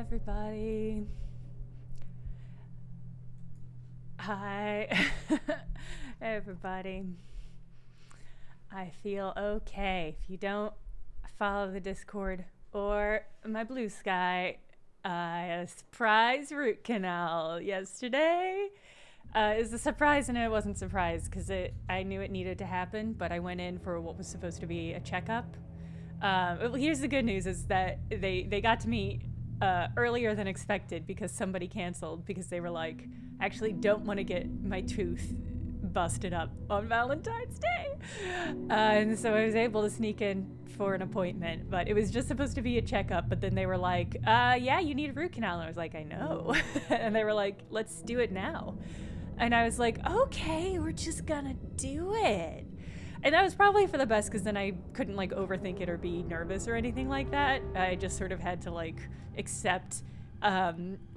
everybody. Hi, everybody. I feel okay. If you don't follow the Discord or my Blue Sky, I had a surprise root canal yesterday. It's a surprise, and I wasn't surprised because I knew it needed to happen, but I went in for what was supposed to be a checkup. Here's the good news is that they got to me earlier than expected because somebody canceled because they were like, actually don't want to get my tooth busted up on Valentine's Day. And so I was able to sneak in for an appointment, but it was just supposed to be a checkup, but then they were like, yeah, you need a root canal. And I was like, I know. And they were like, let's do it now. And I was like, okay, we're just gonna do it. And that was probably for the best because then I couldn't like overthink it or be nervous or anything like that. I just sort of had to like accept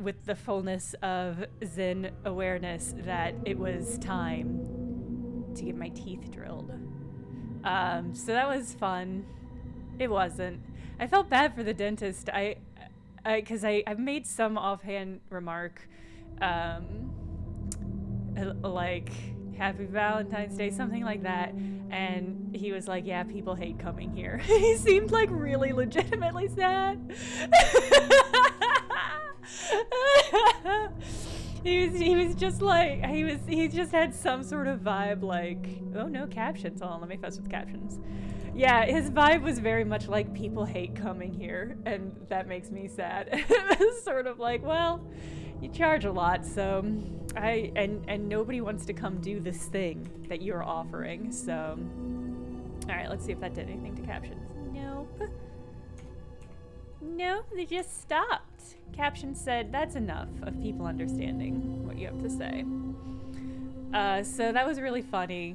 with the fullness of Zen awareness that it was time to get my teeth drilled. So that was fun. It wasn't. I felt bad for the dentist. Because I've made some offhand remark, like Happy Valentine's Day, something like that. And he was like, yeah, people hate coming here. He seemed like really legitimately sad. He was just like, he just had some sort of vibe like, oh no, captions. Hold on, let me fuss with captions. Yeah, his vibe was very much like people hate coming here, and that makes me sad. It was sort of like, well, you charge a lot, so and nobody wants to come do this thing that you're offering, so all right, let's see if that did anything to captions. Nope, they just stopped. Caption said, that's enough of people understanding what you have to say. So that was really funny.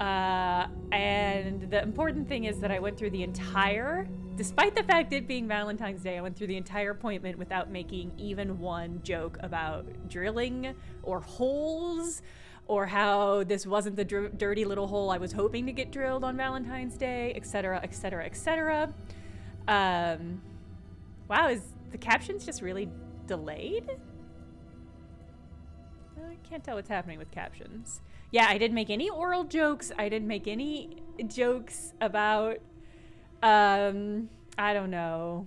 And the important thing is that I went through the entire, despite the fact it being Valentine's Day, I went through the entire appointment without making even one joke about drilling or holes or how this wasn't the dirty little hole I was hoping to get drilled on Valentine's Day, etc., etc., etc. Wow, is the captions just really delayed? I can't tell what's happening with captions. Yeah, I didn't make any oral jokes. I didn't make any jokes about, I don't know,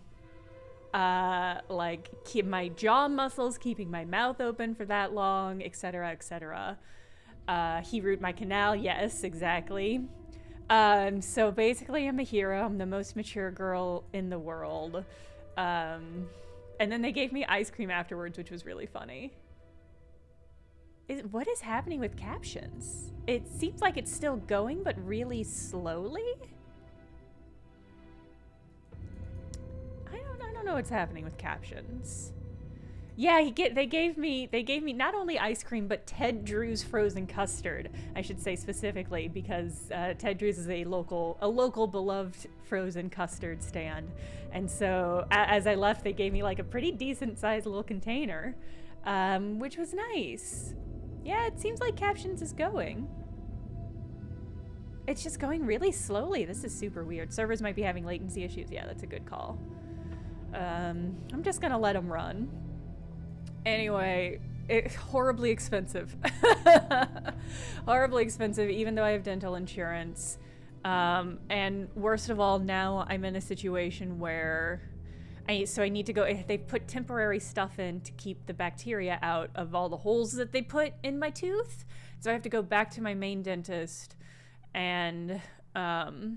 like keep my jaw muscles, keeping my mouth open for that long, etc., etc. He root my canal. Yes, exactly. So basically I'm a hero. I'm the most mature girl in the world. And then they gave me ice cream afterwards, which was really funny. What is happening with captions? It seems like it's still going, but really slowly. I don't know what's happening with captions. Yeah, they gave me not only ice cream but Ted Drew's frozen custard. I should say specifically because Ted Drew's is a local beloved frozen custard stand, and so as I left, they gave me like a pretty decent sized little container, which was nice. Yeah, it seems like captions is going. It's just going really slowly. This is super weird. Servers might be having latency issues. Yeah, that's a good call. I'm just gonna let them run. Anyway, it's horribly expensive. Horribly expensive, even though I have dental insurance. And worst of all, now I'm in a situation where I need to go. They put temporary stuff in to keep the bacteria out of all the holes that they put in my tooth. So I have to go back to my main dentist and get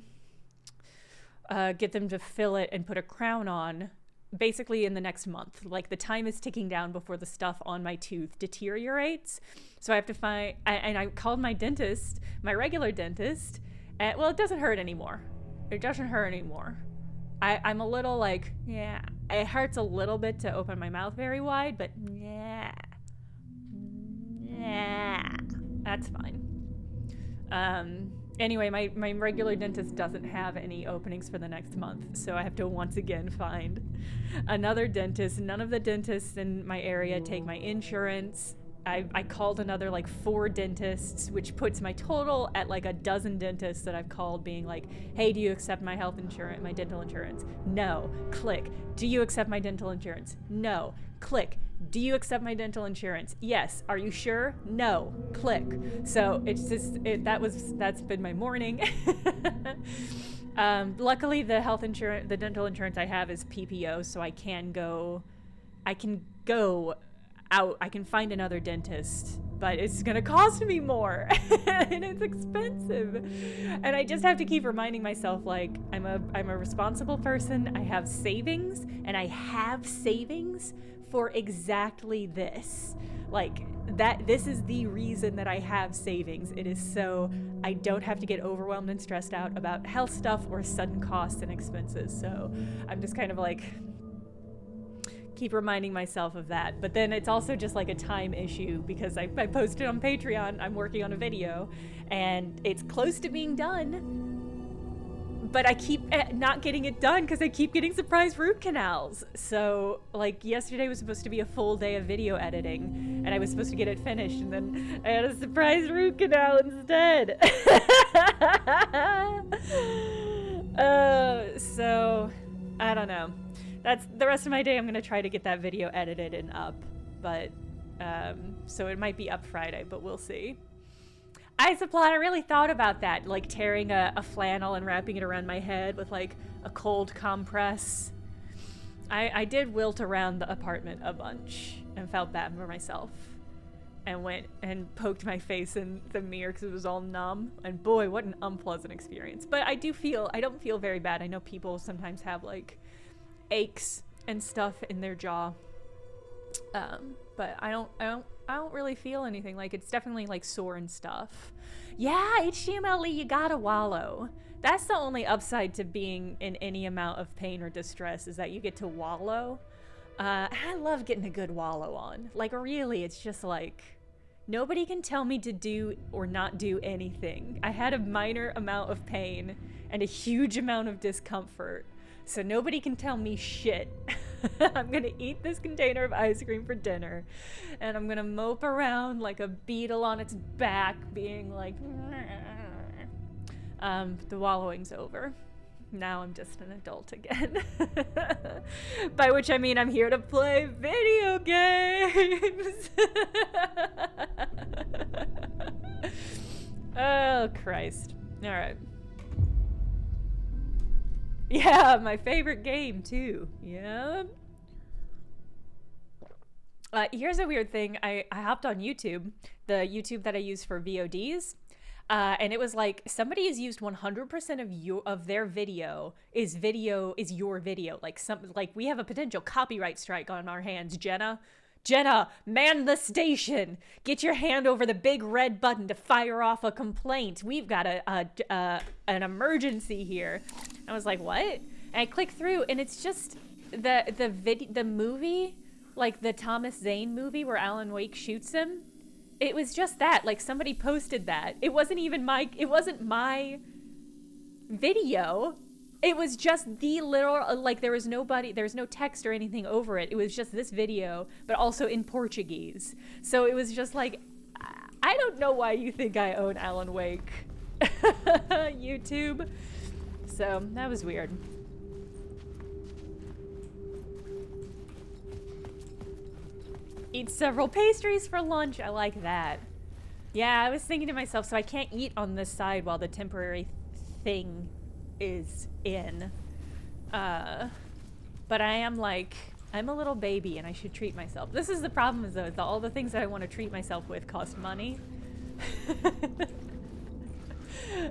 them to fill it and put a crown on. Basically in the next month. Like the time is ticking down before the stuff on my tooth deteriorates. So I have to find, and I called my dentist, my regular dentist, and well, it doesn't hurt anymore. It doesn't hurt anymore. I'm a little like, yeah, it hurts a little bit to open my mouth very wide, but yeah, that's fine. Anyway, my regular dentist doesn't have any openings for the next month, so I have to once again find another dentist. None of the dentists in my area take my insurance. I called another like 4 dentists, which puts my total at like a dozen dentists that I've called being like, hey, do you accept my health insurance, my dental insurance? No. Click. Do you accept my dental insurance? No. Click. Do you accept my dental insurance? Yes. Are you sure? No. Click. So it's just, that's been my morning. Luckily the dental insurance I have is PPO, so I can go out, I can find another dentist, but it's gonna cost me more and it's expensive. And I just have to keep reminding myself, like, I'm a responsible person. I have savings, and I have savings for exactly this. Like, this is the reason that I have savings. It is so I don't have to get overwhelmed and stressed out about health stuff or sudden costs and expenses. So I'm just kind of like, keep reminding myself of that. But then it's also just like a time issue, because I posted on Patreon, I'm working on a video and it's close to being done, but I keep not getting it done because I keep getting surprise root canals. So like yesterday was supposed to be a full day of video editing and I was supposed to get it finished, and then I had a surprise root canal instead. So I don't know. That's the rest of my day. I'm gonna try to get that video edited and up, but so it might be up Friday, but we'll see. Isoplot, I really thought about that, like tearing a flannel and wrapping it around my head with like a cold compress. I did wilt around the apartment a bunch and felt bad for myself, and went and poked my face in the mirror because it was all numb, and boy, what an unpleasant experience. But I don't feel very bad. I know people sometimes have like aches and stuff in their jaw, but I don't really feel anything. Like, it's definitely like sore and stuff. Yeah, HTMLE, you gotta wallow. That's the only upside to being in any amount of pain or distress, is that you get to wallow. I love getting a good wallow on. Like, really, it's just like, nobody can tell me to do or not do anything. I had a minor amount of pain and a huge amount of discomfort, so nobody can tell me shit. I'm gonna eat this container of ice cream for dinner, and I'm gonna mope around like a beetle on its back, being like, the wallowing's over. Now I'm just an adult again. By which I mean I'm here to play video games. Oh, Christ. All right. Yeah, my favorite game, too. Yeah. Here's a weird thing. I hopped on YouTube, the YouTube that I use for VODs, and it was like, somebody has used 100% of their video is your video. Like we have a potential copyright strike on our hands, Jenna. Jenna, man the station. Get your hand over the big red button to fire off a complaint. We've got an emergency here. I was like, what? And I click through, and it's just the movie, like the Thomas Zane movie where Alan Wake shoots him. It was just that. Like, somebody posted that. It wasn't my video. It was just the literal, like, there was no text or anything over it. It was just this video, but also in Portuguese. So it was just like, I don't know why you think I own Alan Wake. YouTube. So that was weird. Eat several pastries for lunch. I like that. Yeah, I was thinking to myself, so I can't eat on this side while the temporary thing is in. But I am like, I'm a little baby and I should treat myself. This is the problem, is though, all the things that I want to treat myself with cost money.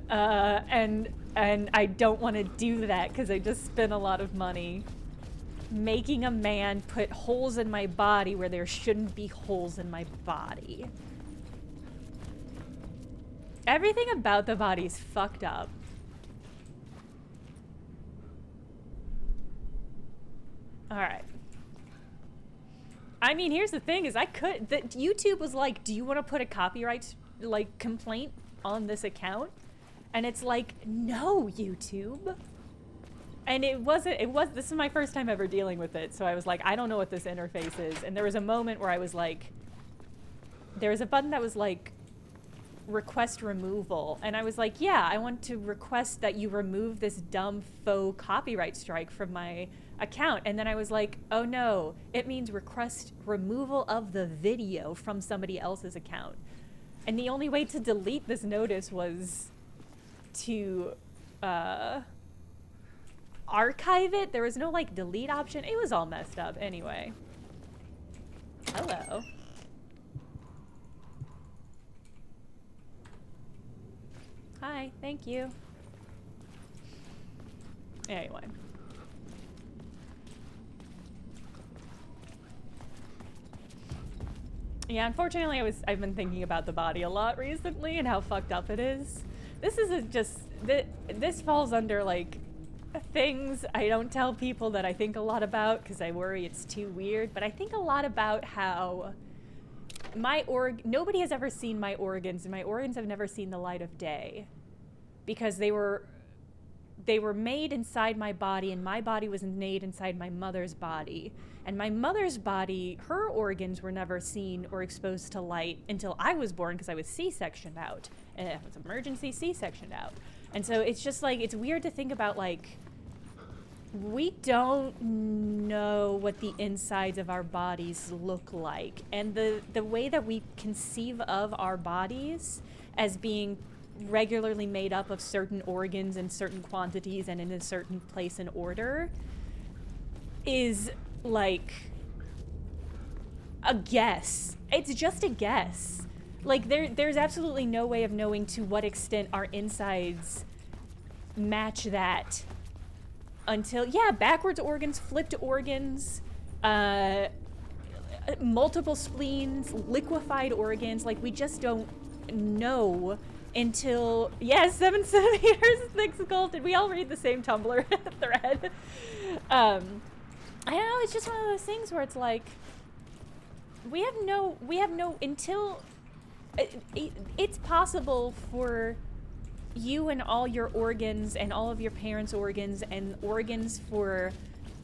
And I don't want to do that because I just spent a lot of money making a man put holes in my body where there shouldn't be holes in my body. Everything about the body is fucked up. All right. I mean, here's the thing: is YouTube was like, "Do you want to put a copyright complaint on this account?" And it's like, "No, YouTube." And this is my first time ever dealing with it, so I was like, I don't know what this interface is. And there was a moment where I was like, there was a button that was like, request removal, and I was like, yeah, I want to request that you remove this dumb faux copyright strike from my account. And then I was like, oh no, it means request removal of the video from somebody else's account. And the only way to delete this notice was to archive it. There was no like delete option. It was all messed up. Anyway, hello. Hi, thank you. Anyway. Yeah, unfortunately I've been thinking about the body a lot recently and how fucked up it is. This is this falls under like things I don't tell people that I think a lot about because I worry it's too weird, but I think a lot about how nobody has ever seen my organs, and my organs have never seen the light of day because they were made inside my body, and my body was made inside my mother's body. And my mother's body, her organs were never seen or exposed to light until I was born because I was C-sectioned out. And it was emergency C-sectioned out. And so it's just like, it's weird to think about like, we don't know what the insides of our bodies look like. And the way that we conceive of our bodies as being regularly made up of certain organs in certain quantities and in a certain place and order is like a guess. It's just a guess. Like there's absolutely no way of knowing to what extent our insides match that until, yeah, backwards organs, flipped organs, multiple spleens, liquefied organs. Like we just don't know until, yeah, 7 centimeters thick skull. Did we all read the same Tumblr thread? I don't know, it's just one of those things where it's like, we have no, until, it's possible for you and all your organs and all of your parents' organs and organs for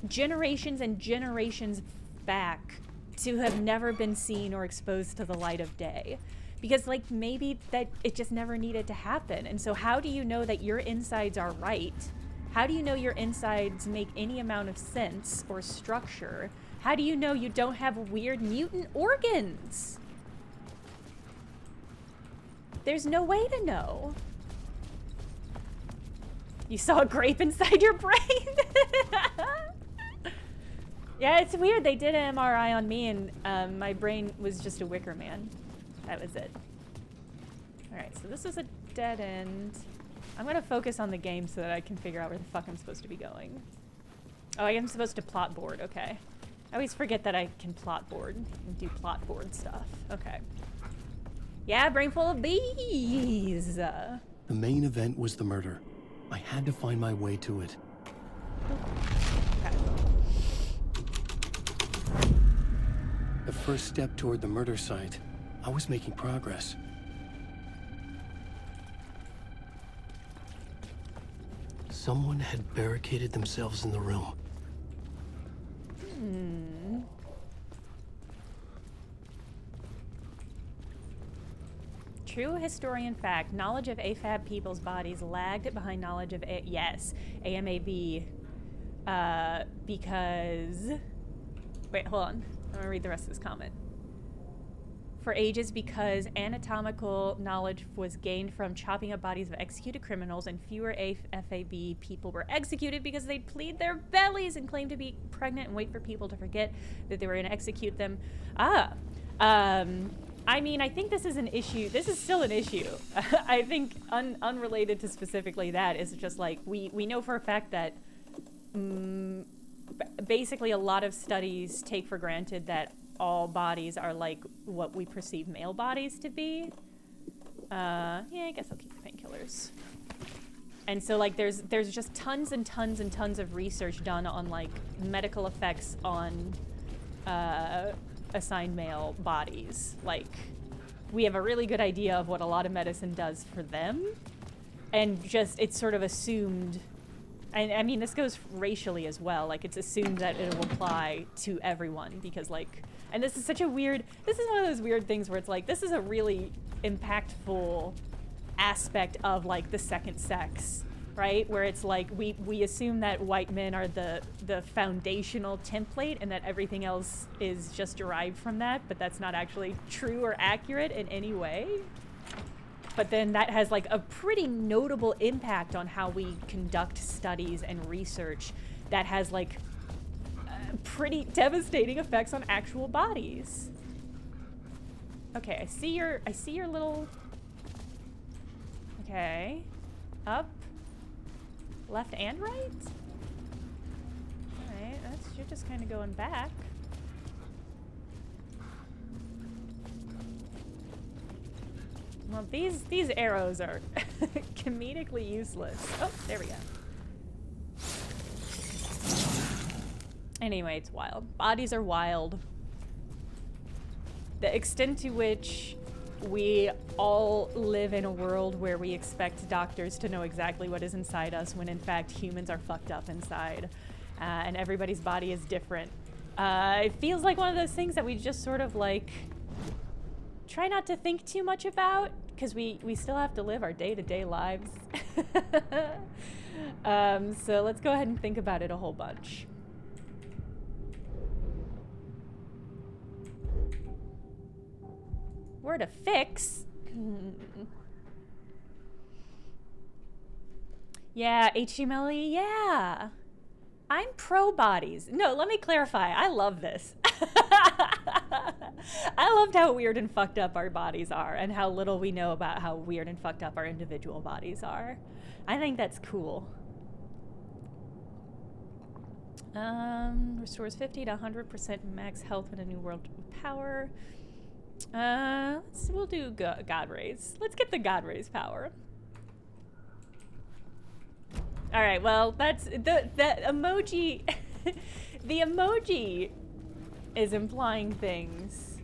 generations and generations back to have never been seen or exposed to the light of day. Because like maybe that it just never needed to happen. And so how do you know that your insides are right? How do you know your insides make any amount of sense or structure? How do you know you don't have weird mutant organs? There's no way to know. You saw a grape inside your brain? Yeah, it's weird. They did an MRI on me and my brain was just a wicker man. That was it. Alright, so this is a dead end. I'm gonna focus on the game so that I can figure out where the fuck I'm supposed to be going. Oh, I am supposed to plot board, okay. I always forget that I can plot board and do plot board stuff. Okay. Yeah, brain full of bees! The main event was the murder. I had to find my way to it. Okay. The first step toward the murder site. I was making progress. Someone had barricaded themselves in the room. True historian fact. Knowledge of AFAB people's bodies lagged behind knowledge of AMAB. Because... Wait, hold on. I'm gonna read the rest of this comment. For ages, because anatomical knowledge was gained from chopping up bodies of executed criminals, and fewer FAB people were executed because they'd plead their bellies and claim to be pregnant and wait for people to forget that they were going to execute them. I mean, I think this is an issue. This is still an issue. I think unrelated to specifically that is just like, we know for a fact that basically a lot of studies take for granted that all bodies are like what we perceive male bodies to be. Yeah, I guess I'll keep the painkillers. And so like there's just tons and tons and tons of research done on like medical effects on assigned male bodies. Like we have a really good idea of what a lot of medicine does for them, and just it's sort of assumed I mean, this goes racially as well. Like, it's assumed that it will apply to everyone because, like, and this is such a weird, this is one of those weird things where it's like, this is a really impactful aspect of, like, the second sex, right? Where it's like, we assume that white men are the foundational template and that everything else is just derived from that, but that's not actually true or accurate in any way. But then that has like a pretty notable impact on how we conduct studies and research that has like pretty devastating effects on actual bodies. Okay, I see your little, okay, up, left and right? All right, you're just kind of going back. Well, these arrows are comedically useless. Oh, there we go. Anyway, it's wild. Bodies are wild. The extent to which we all live in a world where we expect doctors to know exactly what is inside us when in fact humans are fucked up inside. And everybody's body is different. It feels like one of those things that we just sort of like try not to think too much about because we still have to live our day-to-day lives. So let's go ahead and think about it a whole bunch. Where to fix? Yeah, HTML, yeah. I'm pro bodies. No, let me clarify. I love this. I loved how weird and fucked up our bodies are and how little we know about how weird and fucked up our individual bodies are. I think that's cool. Restores 50 to 100% max health in a new world of power. We'll do God Rays. Let's get the God Rays power. All right, well, that's the emoji. The emoji is implying things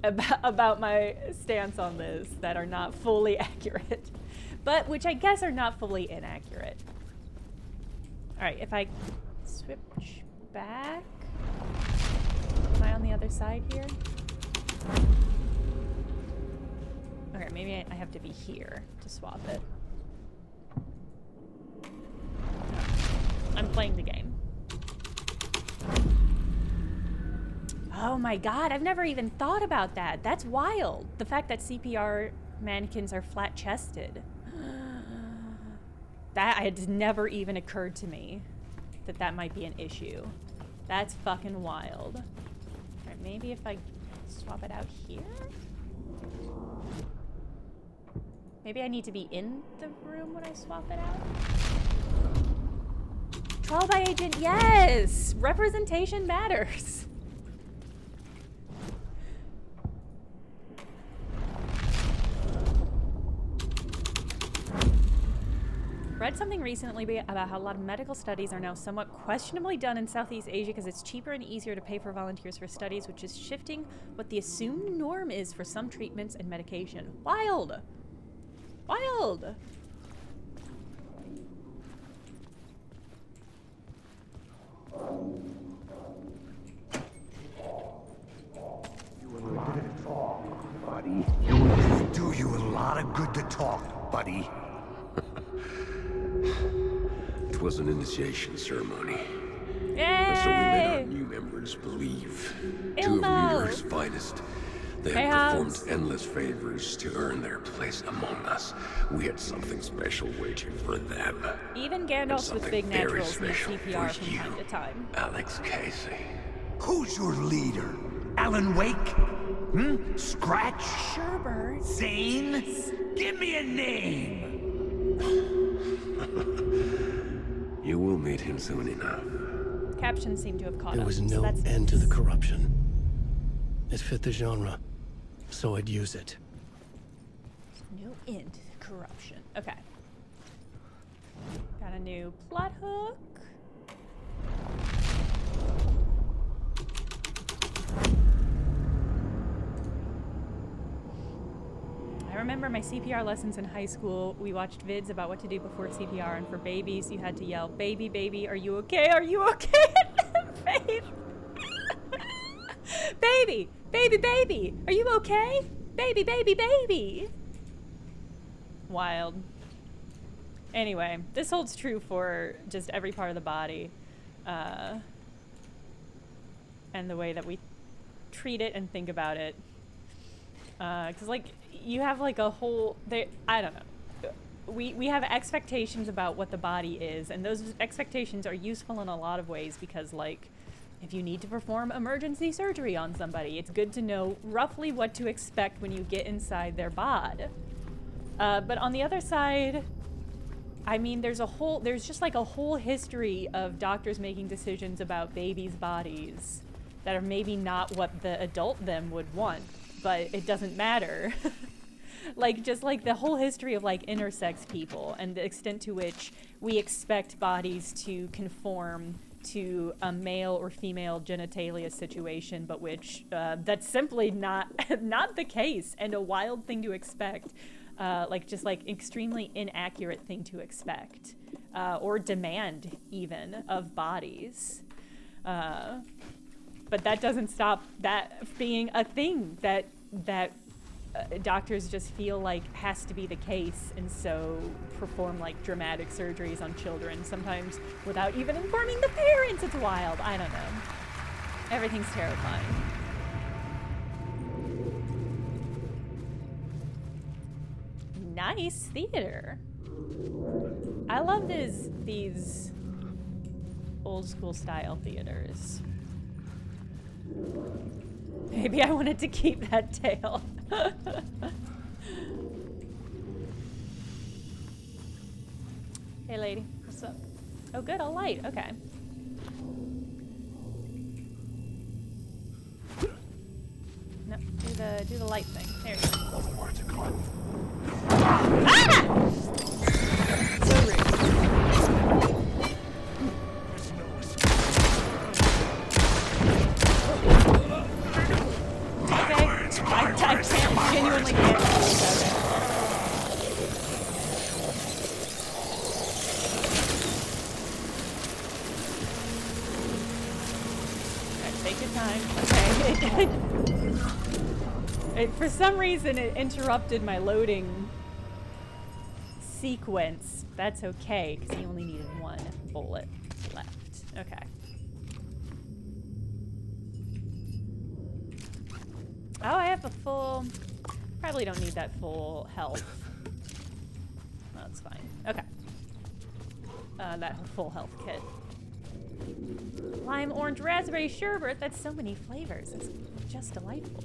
about my stance on this that are not fully accurate, but which I guess are not fully inaccurate. All right, if I switch back, am I on the other side here? Okay, maybe I have to be here to swap it. I'm playing the game. Oh my god, I've never even thought about that. That's wild. The fact that CPR mannequins are flat-chested. That had never even occurred to me that might be an issue. That's fucking wild. All right, maybe if I swap it out here? Maybe I need to be in the room when I swap it out? Trial by agent, yes! Representation matters. Read something recently about how a lot of medical studies are now somewhat questionably done in Southeast Asia because it's cheaper and easier to pay for volunteers for studies, which is shifting what the assumed norm is for some treatments and medication. Wild! Wild! Buddy, it do you a lot of good to talk, buddy. It was an initiation ceremony. Yay! So we made our new members believe. Two of New York's finest. They had performed endless favors to earn their place among us. We had something special waiting for them. Even Gandalf with big naturals needs CPR from time to time. Alex Casey. Who's your leader? Alan Wake? Scratch? Stoeber. Zane? Give me a name! You will meet him soon enough. Captions seem to have caught up. There was so no that's end to nice. the corruption. It fit the genre, so I'd use it. No end to the corruption. Okay. Got a new plot hook. remember my CPR lessons in high school. We watched vids about what to do before CPR, and for babies, you had to yell, "Baby, baby, are you okay? Are you okay?" Babe. Baby, baby, baby, are you okay? Baby, baby, baby. Wild. Anyway, this holds true for just every part of the body, and the way that we treat it and think about it. Because, like, you have, like, a whole... I don't know. We have expectations about what the body is, and those expectations are useful in a lot of ways because, like, if you need to perform emergency surgery on somebody, it's good to know roughly what to expect when you get inside their bod. But on the other side, I mean, there's just like a whole history of doctors making decisions about babies' bodies that are maybe not what the adult them would want, but it doesn't matter. Like, just like the whole history of like intersex people and the extent to which we expect bodies to conform to a male or female genitalia situation, but which that's simply not the case, and a wild thing to expect, like just like extremely inaccurate thing to expect, or demand even of bodies. But that doesn't stop that being a thing that doctors just feel like has to be the case, and so perform like dramatic surgeries on children, sometimes without even informing the parents. It's wild. I don't know. Everything's terrifying. Nice theater. I love these old school style theaters. Maybe I wanted to keep that tail. Hey lady, what's up? Oh good, a light, okay. No, do the light thing. There you go. Ah! So rude. Okay, I genuinely can't do this. Take your time. Okay. For some reason, it interrupted my loading sequence. That's okay, because he only needed one bullet left. Okay. Oh, I have a full... Probably don't need that full health. That's fine. Okay. That full health kit. Lime, orange, raspberry, sherbet. That's so many flavors. It's just delightful.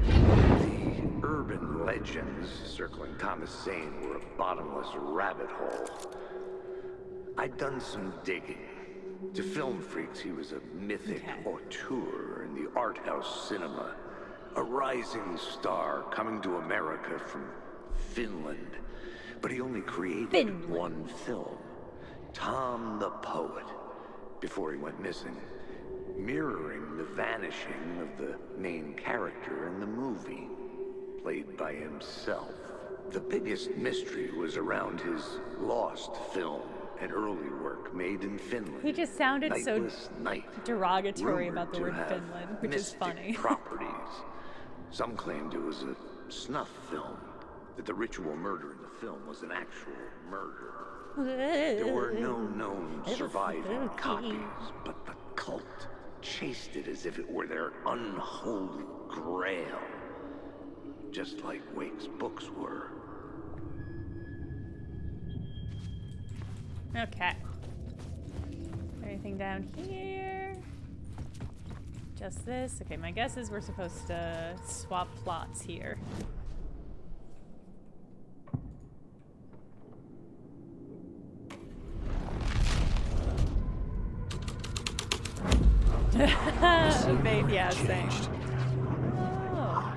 The urban legends circling Thomas Zane were a bottomless rabbit hole. I'd done some digging. To film freaks, he was a mythic auteur in the art house cinema. A rising star coming to America from Finland. But he only created one film, Tom the Poet, before he went missing, mirroring the vanishing of the main character in the movie, played by himself. The biggest mystery was around his lost film. An early work made in Finland. He just sounded Nightless so Night, derogatory about the word have Finland, which is funny. properties. Some claimed it was a snuff film, that the ritual murder in the film was an actual murder. There were no known surviving copies, but the cult chased it as if it were their unholy grail, just like Wake's books were. Okay. Anything down here? Just this? Okay, my guess is we're supposed to swap plots here. Yeah, same. Oh.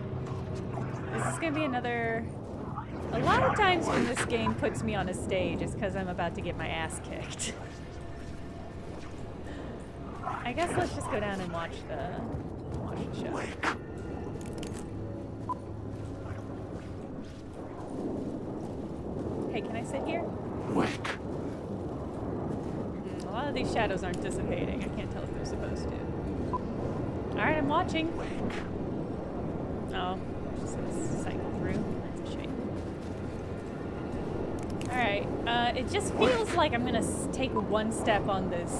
Is this gonna be another A lot of times when this game puts me on a stage, it's because I'm about to get my ass kicked. I guess let's just go down and watch the show. Hey, can I sit here? A lot of these shadows aren't dissipating. I can't tell if they're supposed to. Alright, I'm watching. Oh, just gonna cycle through. That's a shame. Alright, it just feels like I'm gonna take one step on this,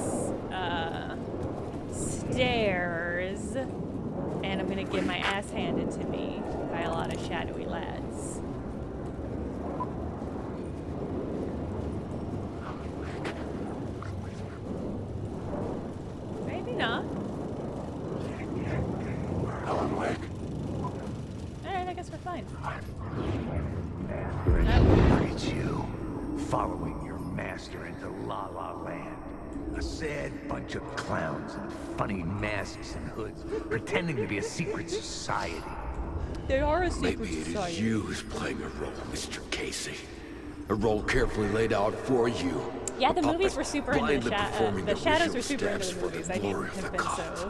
stairs, and I'm gonna get my ass handed to me by a lot of shadowy lads. Maybe not. Alright, I guess we're fine. Look at you, following your master into La La Land. A sad bunch of clowns in funny masks and hoods, pretending to be a secret society. They are a secret Maybe it society. is you who's playing a role, Mr. Casey. A role carefully laid out for you. Yeah, the A movies puppet were super into blindly performing the shadows visual were super into steps the for the movies. I glory didn't of have the been cause.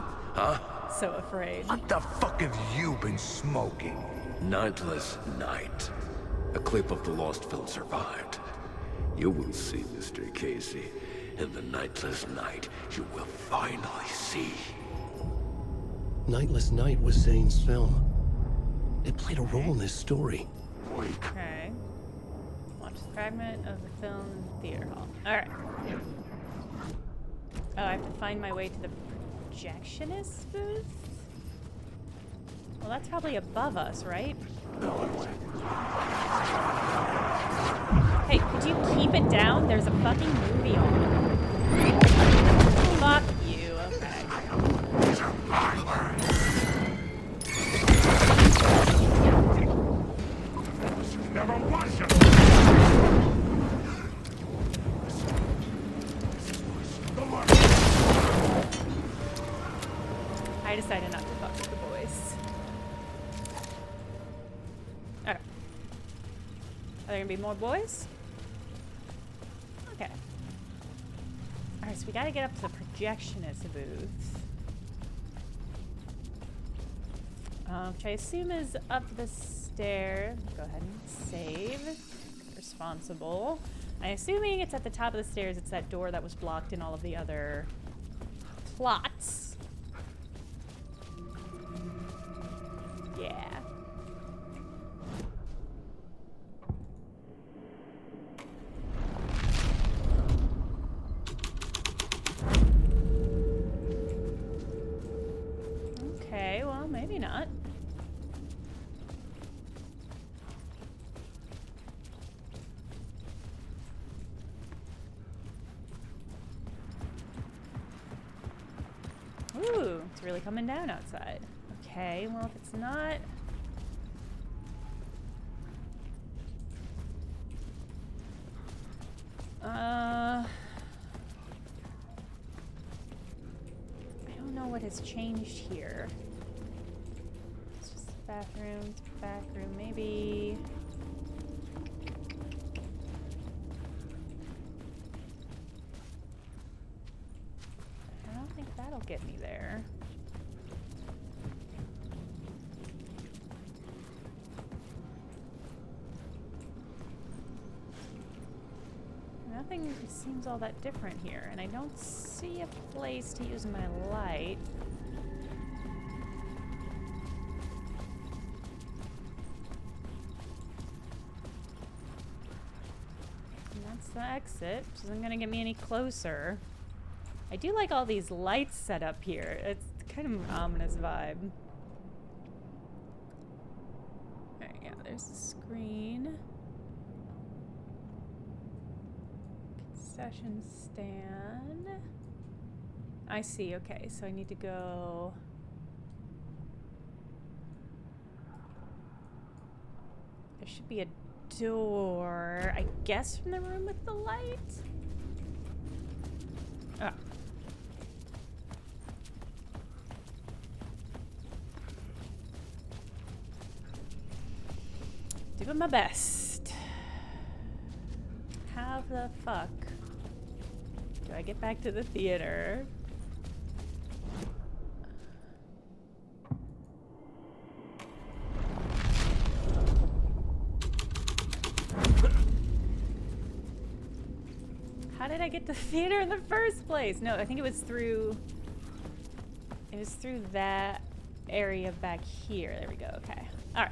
so afraid. What the fuck have you been smoking? Nightless Night. A clip of the lost film survived. You will see, Mr. Casey. In the Nightless Night, you will finally see. Nightless Night was Zane's film. It played a role in this story. Okay. Watch the fragment of the film in the theater hall. Alright. Oh, I have to find my way to the projectionist booth? Well, that's probably above us, right? Hey, could you keep it down? There's a fucking movie on. Fuck you, okay. Never was a... I decided not to fuck with the boys. Alright. Are there gonna be more boys? Okay. Alright, so we gotta get up to the projectionist booth. Which I assume is up the stairs. Go ahead and save. Responsible. I'm assuming it's at the top of the stairs. It's that door that was blocked in all of the other plots. Yeah. Okay, well, maybe not. Ooh, it's really coming down outside. Okay, well, if it's not... I don't know what has changed here. It's just bathroom, maybe... I don't think that'll get me there. Nothing seems all that different here, and I don't see a place to use my light. And that's the exit, which isn't gonna get me any closer. I do like all these lights set up here. It's kind of an ominous vibe. Alright, yeah, there's the screen. Concession stand. I see, okay, so I need to go... There should be a door, I guess, from the room with the light? Ah. Doing my best. the fuck do I get back to the theater? How did I get to the theater in the first place? No, I think it was through that area back here. There we go. Okay. All right.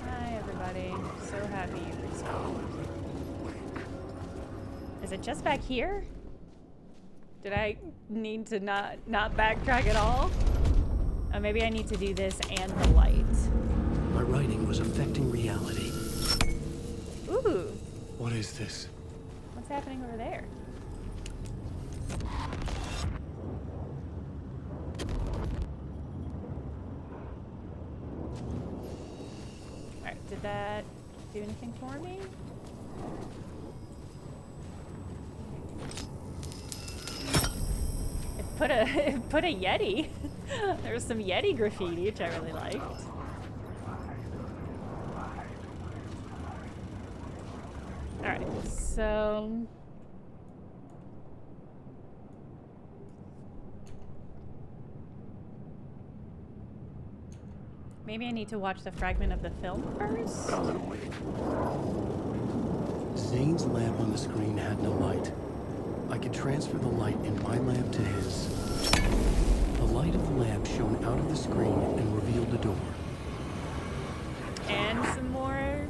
Hi, everybody. So happy you respawned. Is it just back here? Did I need to not backtrack at all? Maybe I need to do this and the light. My writing was affecting reality. Ooh. What is this? What's happening over there? Alright, did that do anything for me? It put a Yeti. There was some Yeti graffiti, which I really liked. Alright, so... maybe I need to watch the fragment of the film first? Zane's lamp on the screen had no light. I could transfer the light in my lamp to his. The light of the lamp shone out of the screen and revealed the door. And some more.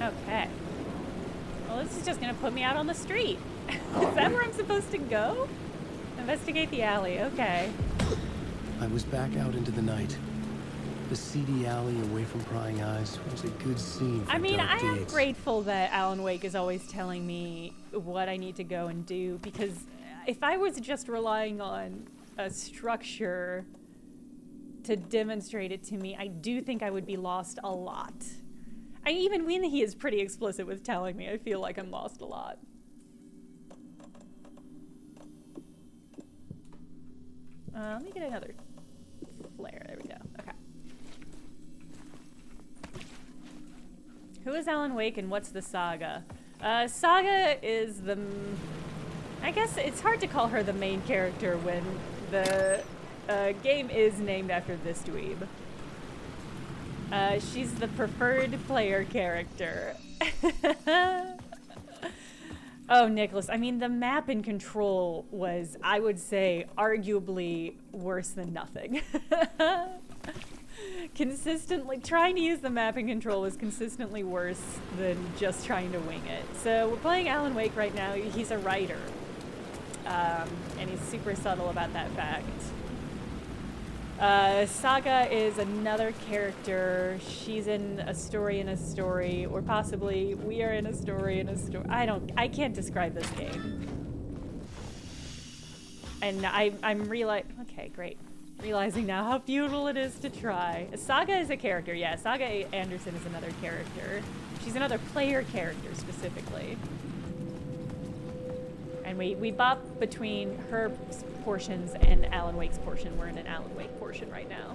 Okay. Well, this is just gonna put me out on the street. Is that where I'm supposed to go? Investigate the alley, okay. I was back out into the night. The seedy alley away from prying eyes was a good scene for I mean, dark I am deeds. grateful that Alan Wake is always telling me what I need to go and do, because if I was just relying on a structure to demonstrate it to me, I do think I would be lost a lot. Even when he is pretty explicit with telling me, I feel like I'm lost a lot. Let me get another flare. There we go. Okay. Who is Alan Wake and what's the Saga? Saga is the... I guess it's hard to call her the main character when the game is named after this dweeb. She's the preferred player character. Oh, Nicholas, I mean, the map in Control was, I would say, arguably worse than nothing. Consistently, trying to use the map in Control is consistently worse than just trying to wing it. So we're playing Alan Wake right now. He's a writer. And he's super subtle about that fact. Saga is another character. She's in a story, or possibly we are in a story. I can't describe this game. And I'm okay, great. Realizing now how futile it is to try. Saga is a character, yeah. Saga Anderson is another character. She's another player character specifically. And we bop between her portions and Alan Wake's portion. We're in an Alan Wake portion right now.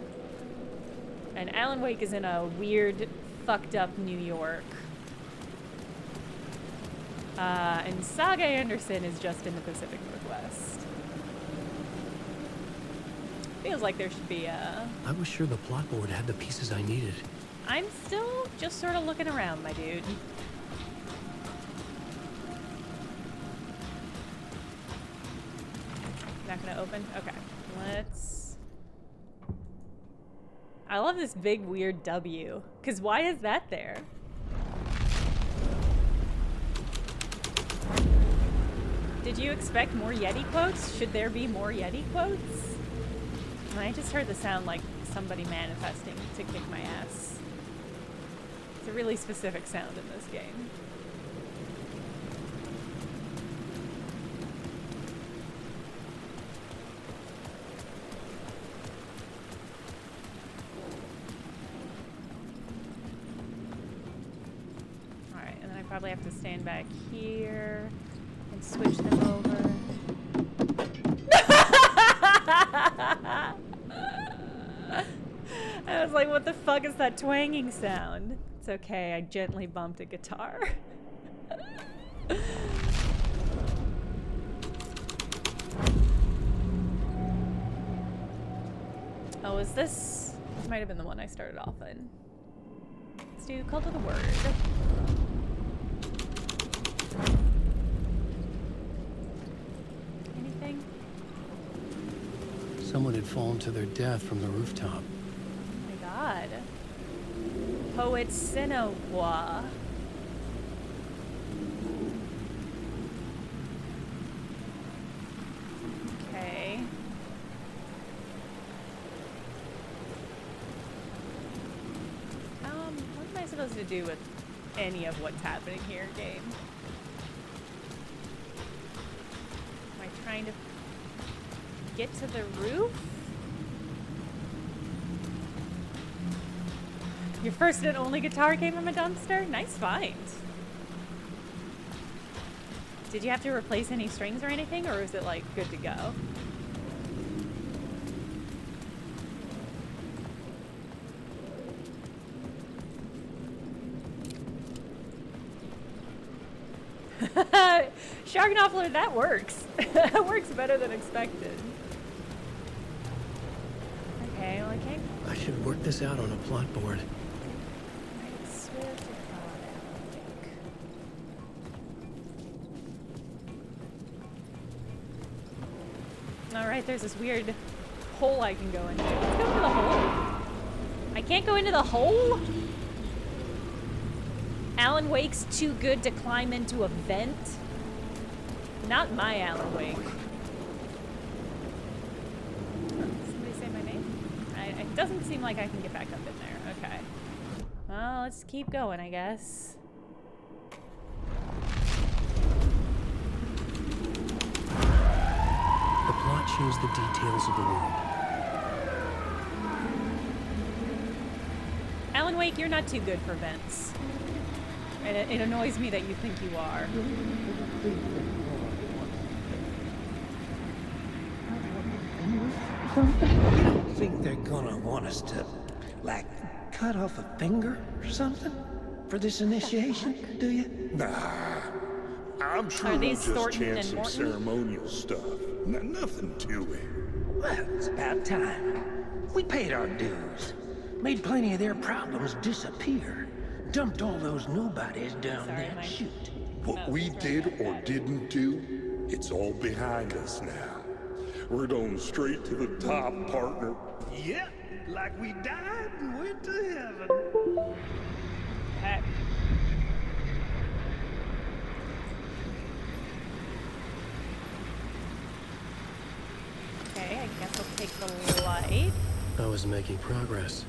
And Alan Wake is in a weird, fucked up New York. And Saga Anderson is just in the Pacific Northwest. Feels like there should be a... I was sure the plot board had the pieces I needed. I'm still just sort of looking around, my dude. Not gonna open? Okay. Let's... I love this big weird W. Because why is that there? Did you expect more Yeti quotes? Should there be more Yeti quotes? I just heard the sound like somebody manifesting to kick my ass. It's a really specific sound in this game. probably have to stand back here and switch them over. I was like, what the fuck is that twanging sound? It's okay, I gently bumped a guitar. Oh, is this? This might have been the one I started off in. Let's do Cult of the Word. Anything? Someone had fallen to their death from the rooftop. Oh my god. Poet Sinowa. Okay. What am I supposed to do with any of what's happening here, game? Am I trying to get to the roof? Your first and only guitar came from a dumpster? Nice find. Did you have to replace any strings or anything, or is it like good to go? Sharknoffler, that works. That works better than expected. Okay, well I can't. I should work this out on a plot board. I swear to God. Alright, there's this weird hole I can go into. Let's go into the hole. I can't go into the hole? Alan Wake's too good to climb into a vent? Not my Alan Wake. Somebody say my name? It doesn't seem like I can get back up in there. Okay. Well, let's keep going, I guess. The plot shows the details of the room. Alan Wake, you're not too good for vents. And it annoys me that you think you are. You don't think they're gonna want us to, like, cut off a finger or something for this initiation, do you? Nah, I'm sure Are we'll these just Thornton chant and some Morton? ceremonial stuff. Nothing to it. Well, it's about time. We paid our dues. Made plenty of their problems disappear. Dumped all those nobodies down Sorry, that Mike. chute. What we did or didn't do, it's all behind us now. We're going straight to the top, partner. Yep, like we died and went to heaven. Okay. Okay, I guess I'll take the light. I was making progress.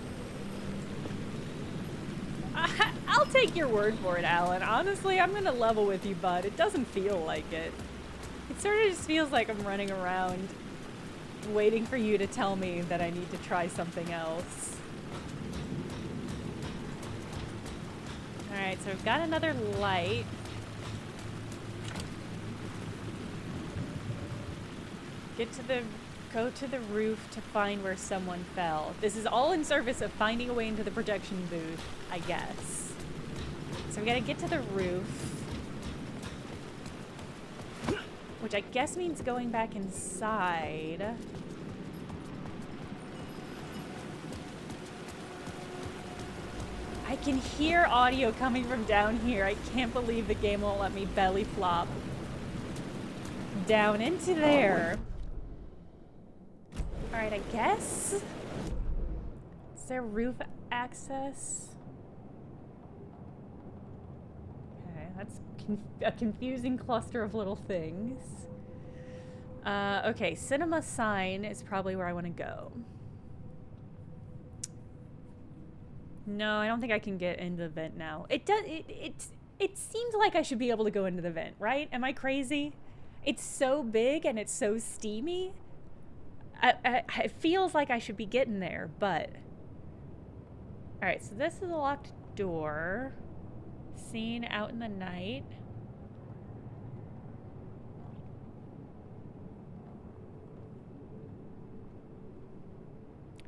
I'll take your word for it, Alan. Honestly, I'm gonna level with you, bud. It doesn't feel like it. It sort of just feels like I'm running around waiting for you to tell me that I need to try something else. Alright, so we've got another light. Go to the roof to find where someone fell. This is all in service of finding a way into the projection booth, I guess. So we gotta get to the roof. Which I guess means going back inside. I can hear audio coming from down here. I can't believe the game won't let me belly flop down into there. Alright, I guess. Is there roof access? Okay, that's a confusing cluster of little things. Okay, cinema sign is probably where I want to go. No, I don't think I can get into the vent now. It seems like I should be able to go into the vent, right? Am I crazy? It's so big and it's so steamy. It feels like I should be getting there, but... Alright, so this is a locked door. Seen out in the night.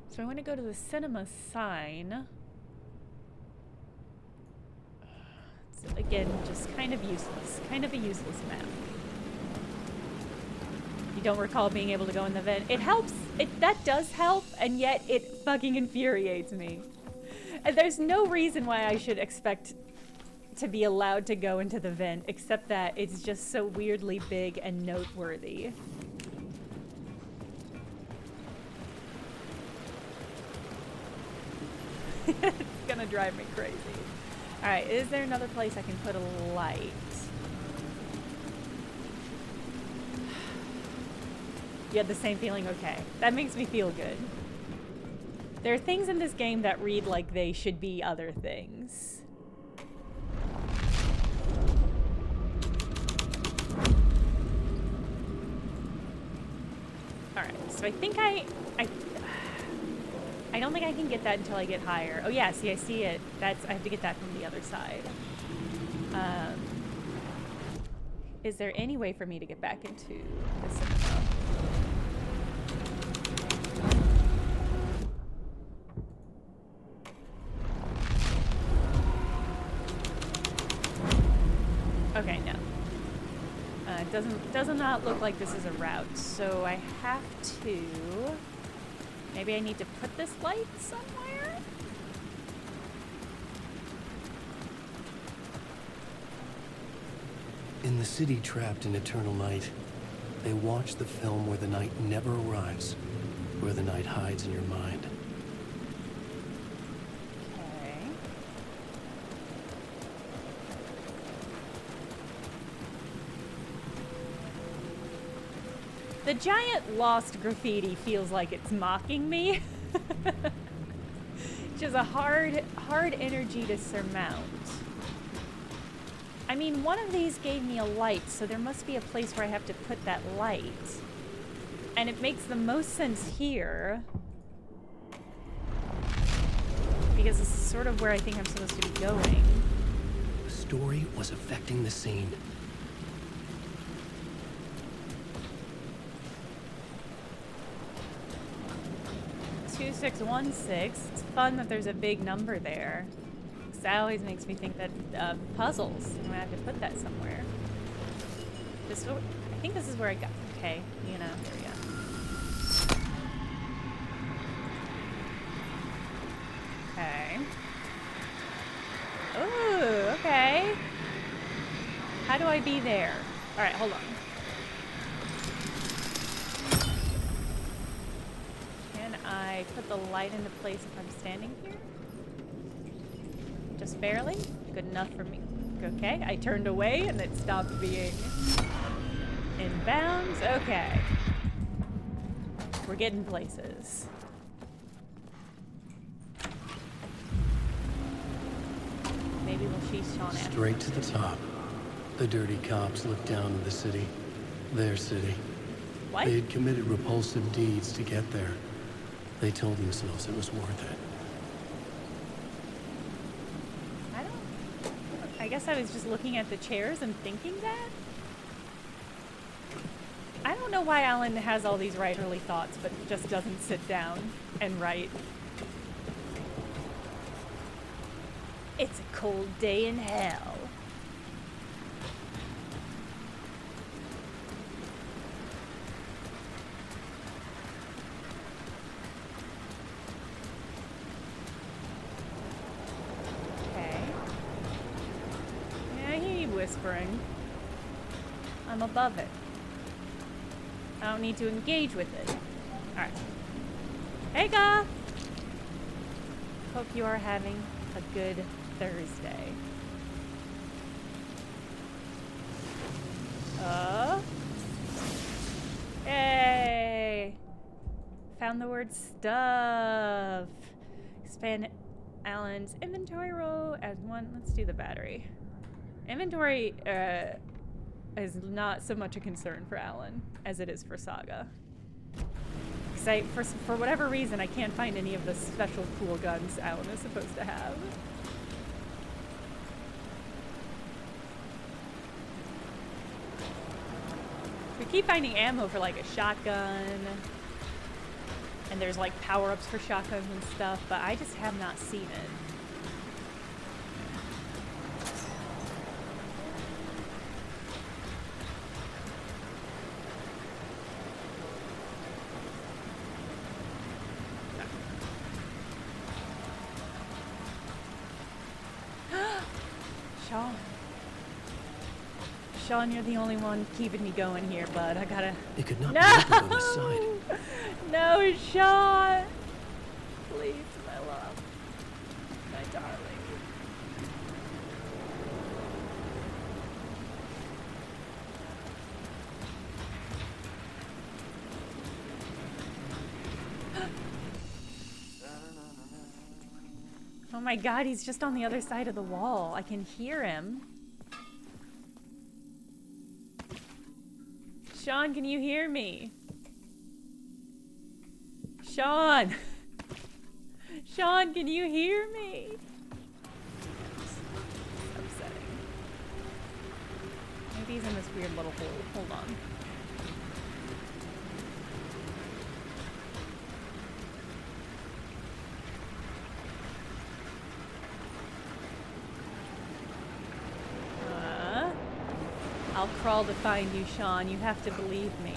So I want to go to the cinema sign. So again, just kind of useless. Kind of a useless map. You don't recall being able to go in the vent. It helps. That does help, and yet it fucking infuriates me. And there's no reason why I should expect to be allowed to go into the vent, except that it's just so weirdly big and noteworthy. It's gonna drive me crazy. Alright, is there another place I can put a light? You had the same feeling? Okay. That makes me feel good. There are things in this game that read like they should be other things. Alright, so I think I don't think I can get that until I get higher. Oh yeah, see, I see it. I have to get that from the other side. Is there any way for me to get back into the cinema? Okay, no. Does not look like this is a route, so I have to... Maybe I need to put this light somewhere? In the city trapped in eternal night, they watch the film where the night never arrives, where the night hides in your mind. Okay. The giant lost graffiti feels like it's mocking me. Which is a hard energy to surmount. I mean, one of these gave me a light, so there must be a place where I have to put that light. And it makes the most sense here. Because this is sort of where I think I'm supposed to be going. The story was affecting the scene. 2616. It's fun that there's a big number there. That always makes me think that puzzles. I'm gonna have to put that somewhere. I think this is where I got. Okay, you know, there we go. Okay. Ooh, okay. How do I be there? All right, hold on. Can I put the light into place if I'm standing here? Just barely? Good enough for me. Okay, I turned away and it stopped being in bounds. Okay. We're getting places. Maybe we'll chase Sean after. Straight to the top. The dirty cops looked down on the city. Their city. What? They had committed repulsive deeds to get there. They told themselves it was worth it. I guess I was just looking at the chairs and thinking that. I don't know why Alan has all these writerly thoughts, but just doesn't sit down and write. It's a cold day in hell. Whispering. I'm above it. I don't need to engage with it. Alright. Hey, Goth! Hope you are having a good Thursday. Yay! Found the word stuff. Expand Alan's inventory row as one. Let's do the battery. Inventory is not so much a concern for Alan as it is for Saga. Because for whatever reason, I can't find any of the special cool guns Alan is supposed to have. keep finding ammo for like a shotgun. And there's like power-ups for shotguns and stuff, but I just have not seen it. Sean, you're the only one keeping me going here, bud. I gotta... It could not be opened on this side. No, Sean! Please, my love. My darling. Oh my god, he's just on the other side of the wall. I can hear him. Sean, can you hear me? Sean! Sean, can you hear me? It's upsetting. Maybe he's in this weird little hole. Hold on. I'll crawl to find you, Sean. You have to believe me.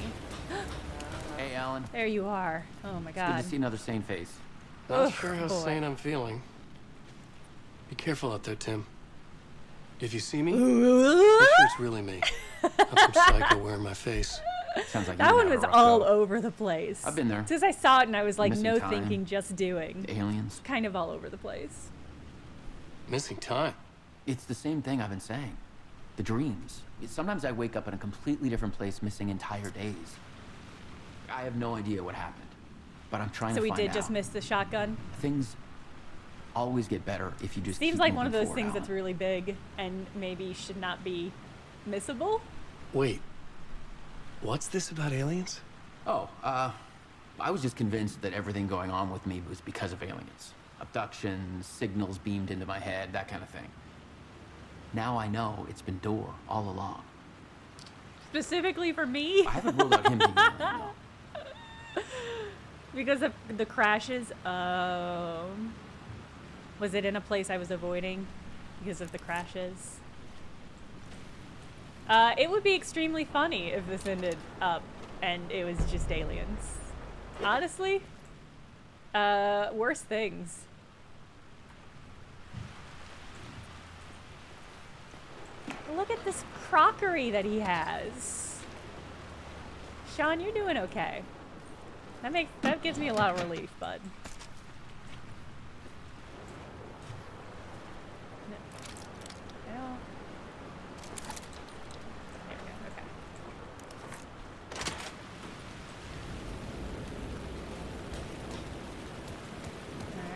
Hey, Alan. There you are. Oh my god. Good to see another sane face. Not sure how sane I'm feeling. Be careful out there, Tim. If you see me, make sure it's really me. I'm some psycho wearing my face. Sounds like that one was all over the place. I've been there. Since I saw it and I was like, Missing no time. thinking, just doing. The aliens. Kind of all over the place. Missing time. It's the same thing I've been saying. The dreams. Sometimes I wake up in a completely different place, missing entire days. I have no idea what happened, but I'm trying to find out. So we did just miss the shotgun? Things always get better if you just Seems keep like one of moving those forward, things Alan. that's really big and maybe should not be missable. Wait. What's this about aliens? Oh, I was just convinced that everything going on with me was because of aliens. Abductions, signals beamed into my head, that kind of thing. Now I know it's been Door all along. Specifically for me? I haven't ruled out him being the alien, though. Because of the crashes? Was it in a place I was avoiding because of the crashes? It would be extremely funny if this ended up and it was just aliens. Honestly, worse things. Look at this crockery that he has. Sean, you're doing okay. That gives me a lot of relief, bud. No. There we go, okay.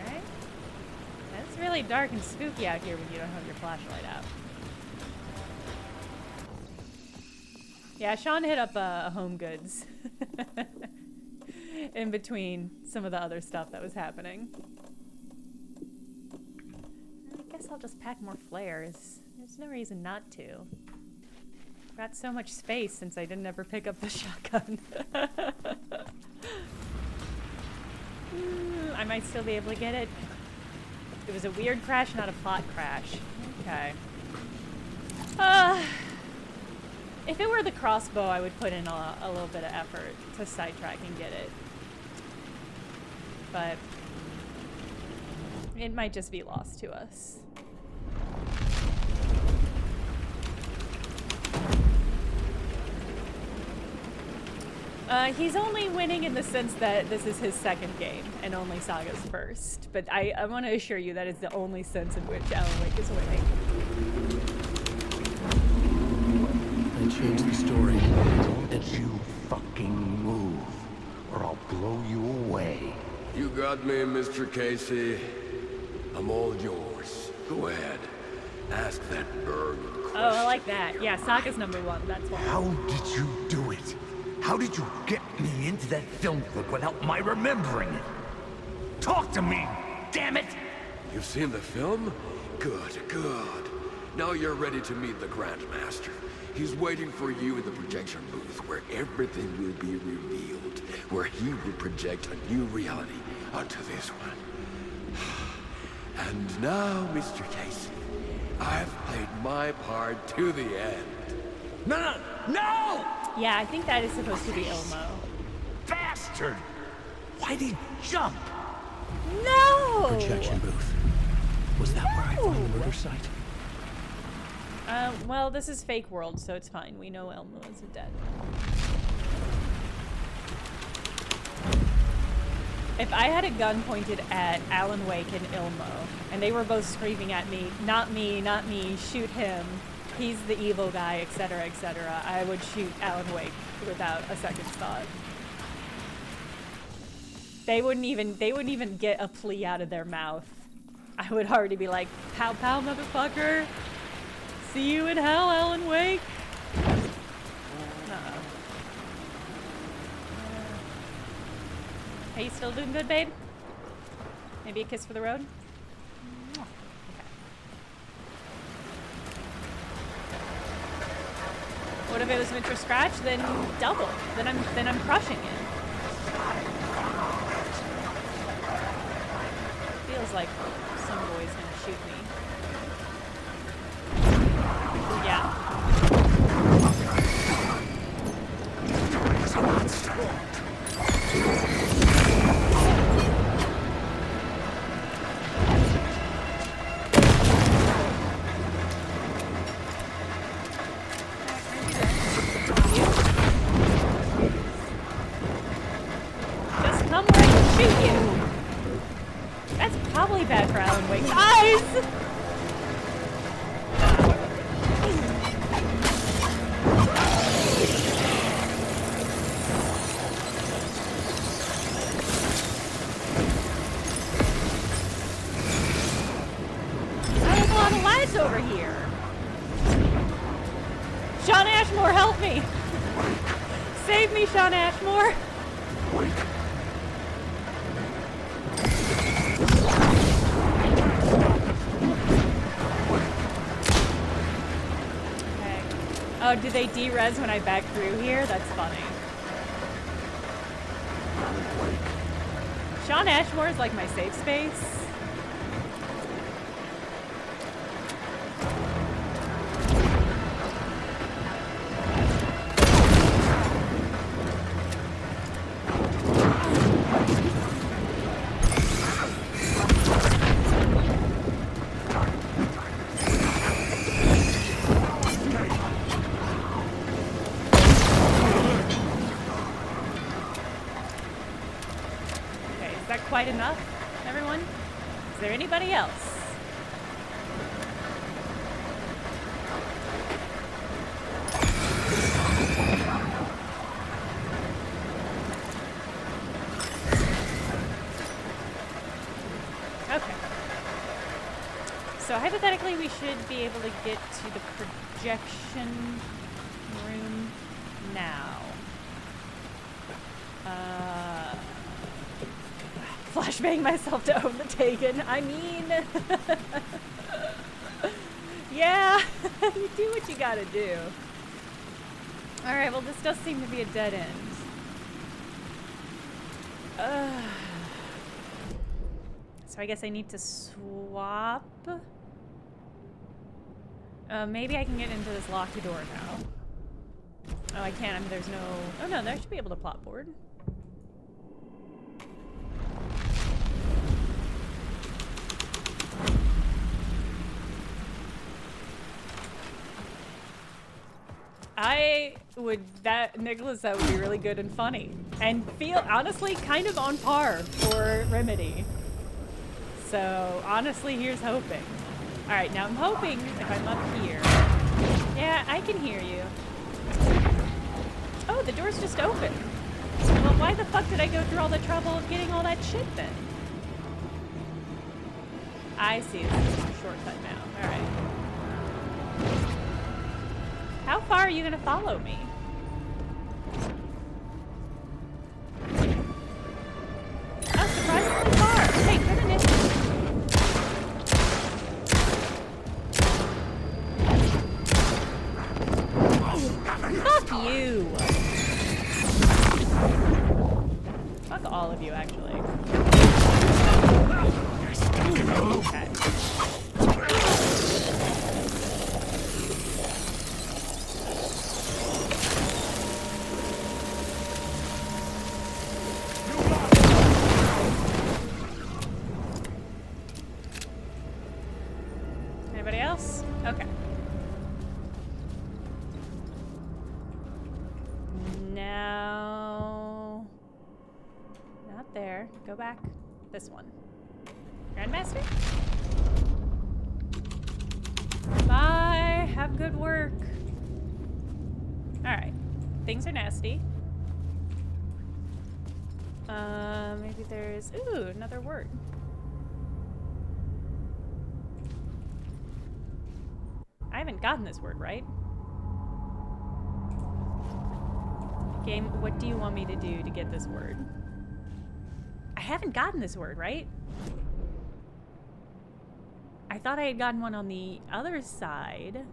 Alright. It's really dark and spooky out here when you don't have your flashlight out. Yeah, Sean hit up Home Goods in between some of the other stuff that was happening. I guess I'll just pack more flares. There's no reason not to. Got so much space since I didn't ever pick up the shotgun. I might still be able to get it. It was a weird crash, not a plot crash. Okay. If it were the crossbow, I would put in a little bit of effort to sidetrack and get it. But it might just be lost to us. He's only winning in the sense that this is his second game and only Saga's first. But I want to assure you that is the only sense in which Alan Wake is winning. And change the story. Don't you fucking move, or I'll blow you away. You got me, Mr. Casey. I'm all yours. Go ahead. Ask that bird. Oh, I like that. Yeah, Saga's number one. That's why. How did you do it? How did you get me into that film clip without my remembering it? Talk to me, damn it! You've seen the film? Good, good. Now you're ready to meet the Grandmaster. He's waiting for you in the projection booth, where everything will be revealed, where he will project a new reality onto this one. And now, Mr. Casey, I've played my part to the end. No! No! Yeah, I think that is supposed to be Ilmo. Bastard! Why'd he jump? No! Projection booth. Was that where I found the murder site? Well, this is fake world, so it's fine. We know Elmo is dead. If I had a gun pointed at Alan Wake and Ilmo, and they were both screaming at me, not me, not me, shoot him, he's the evil guy, etc., etc., I would shoot Alan Wake without a second thought. They wouldn't even get a plea out of their mouth. I would already be like, pow pow, motherfucker. See you in hell, Alan Wake. Are you still doing good, babe? Maybe a kiss for the road? Okay. What if it was Mr. Scratch? Then double. Then I'm crushing it. Feels like some boy's gonna shoot me. Yeah. Just come right and shoot you. That's probably bad for Alan Wake's eyes. Over here. Sean Ashmore, help me! Save me, Sean Ashmore! Okay. Oh, do they de-res when I back through here? That's funny. Sean Ashmore is like my safe space. Quite enough, everyone? Is there anybody else? Okay. So hypothetically, we should be able to get to the projection room now. Flashbang myself to own the Taken. I mean, yeah, you do what you gotta do. All right, well, this does seem to be a dead end. So I guess I need to swap. Maybe I can get into this locked door now. Oh, I can't. I mean, there's no... Oh, no, there should be able to plot board. Nicholas, that would be really good and funny. And feel, honestly, kind of on par for Remedy. So, honestly, here's hoping. Alright, now I'm hoping if I'm up here. Yeah, I can hear you. Oh, the door's just open. Well, why the fuck did I go through all the trouble of getting all that shit then? I see, this is just a shortcut now. Alright. How far are you gonna follow me? Oh, surprisingly far. Okay, good initiative. you. Fuck all of you, actually. Okay. Anybody else? Okay. Now... Not there. Go back. This one. Grandmaster? Bye. Have good work. Alright. Things are nasty. Maybe there's... Ooh, another word. I haven't gotten this word, right? Game, what do you want me to do to get this word? I haven't gotten this word, right? I thought I had gotten one on the other side.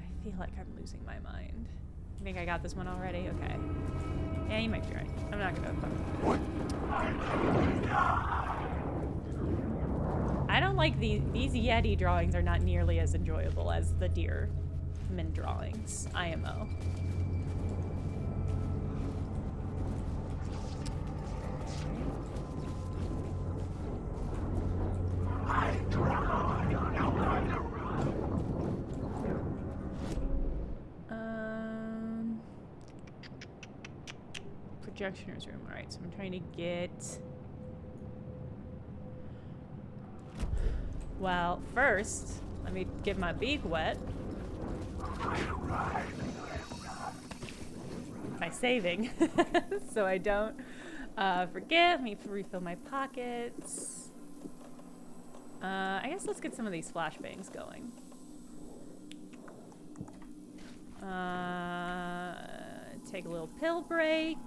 I feel like I'm losing my mind. You think I got this one already? Okay. Yeah, you might be right. I'm not gonna fuck. I don't like these Yeti drawings are not nearly as enjoyable as the Deerman drawings. IMO. Projectioner's room. Alright, so I'm trying to get... Well, first, let me get my beak wet. By saving. So I don't forget. Let me refill my pockets. I guess let's get some of these flashbangs going. Take a little pill break.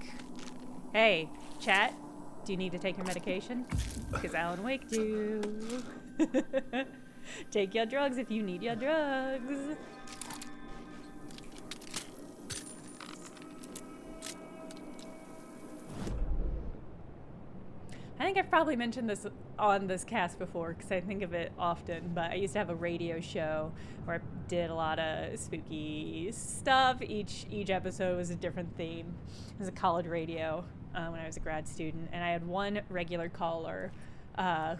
Hey, chat, do you need to take your medication? Because Alan Wake do. Take your drugs if you need your drugs. I think I've probably mentioned this on this cast before because I think of it often, but I used to have a radio show where I did a lot of spooky stuff. Each episode was a different theme. It was a college radio when I was a grad student, and I had one regular caller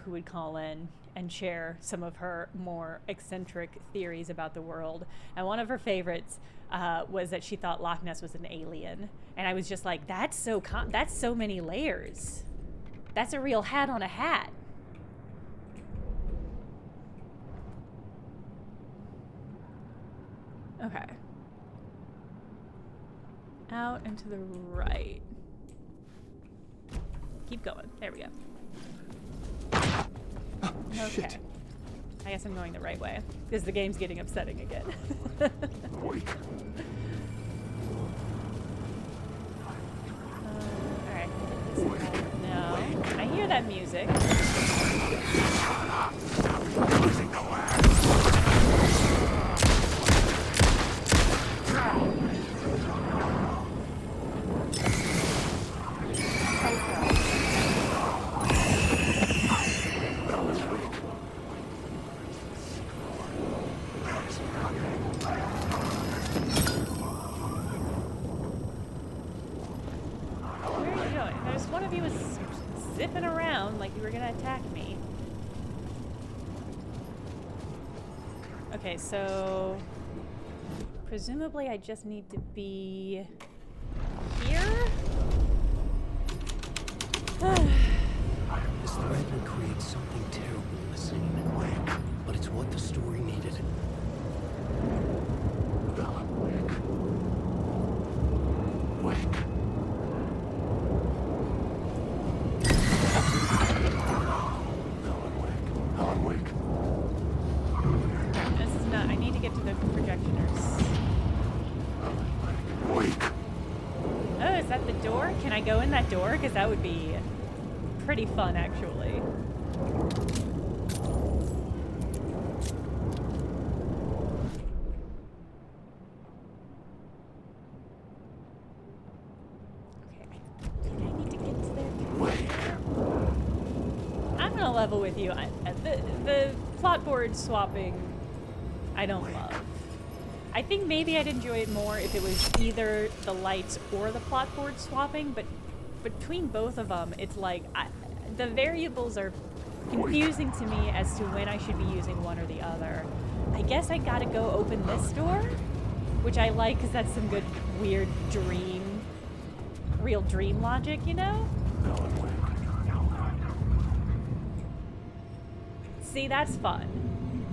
who would call in and share some of her more eccentric theories about the world. And one of her favorites was that she thought Loch Ness was an alien. And I was just like, that's so many layers. That's a real hat on a hat. Okay. Out and to the right. Keep going. There we go. Okay. Shit. I guess I'm going the right way because the game's getting upsetting again. Wait. Alright. No. I hear that music. Okay, so presumably I just need to be here? This thread will create something terrible in the scene, but it's what the story needed. Wake. Alan Wake. This is not, I need to get to the projectioners. Wake. Oh, is that the door? Can I go in that door? Because that would be pretty fun, actually. level with you. The plot board swapping, I don't love. I think maybe I'd enjoy it more if it was either the lights or the plot board swapping, but between both of them, it's like the variables are confusing to me as to when I should be using one or the other. I guess I gotta go open this door, which I like because that's some good, weird real dream logic, you know? See, that's fun.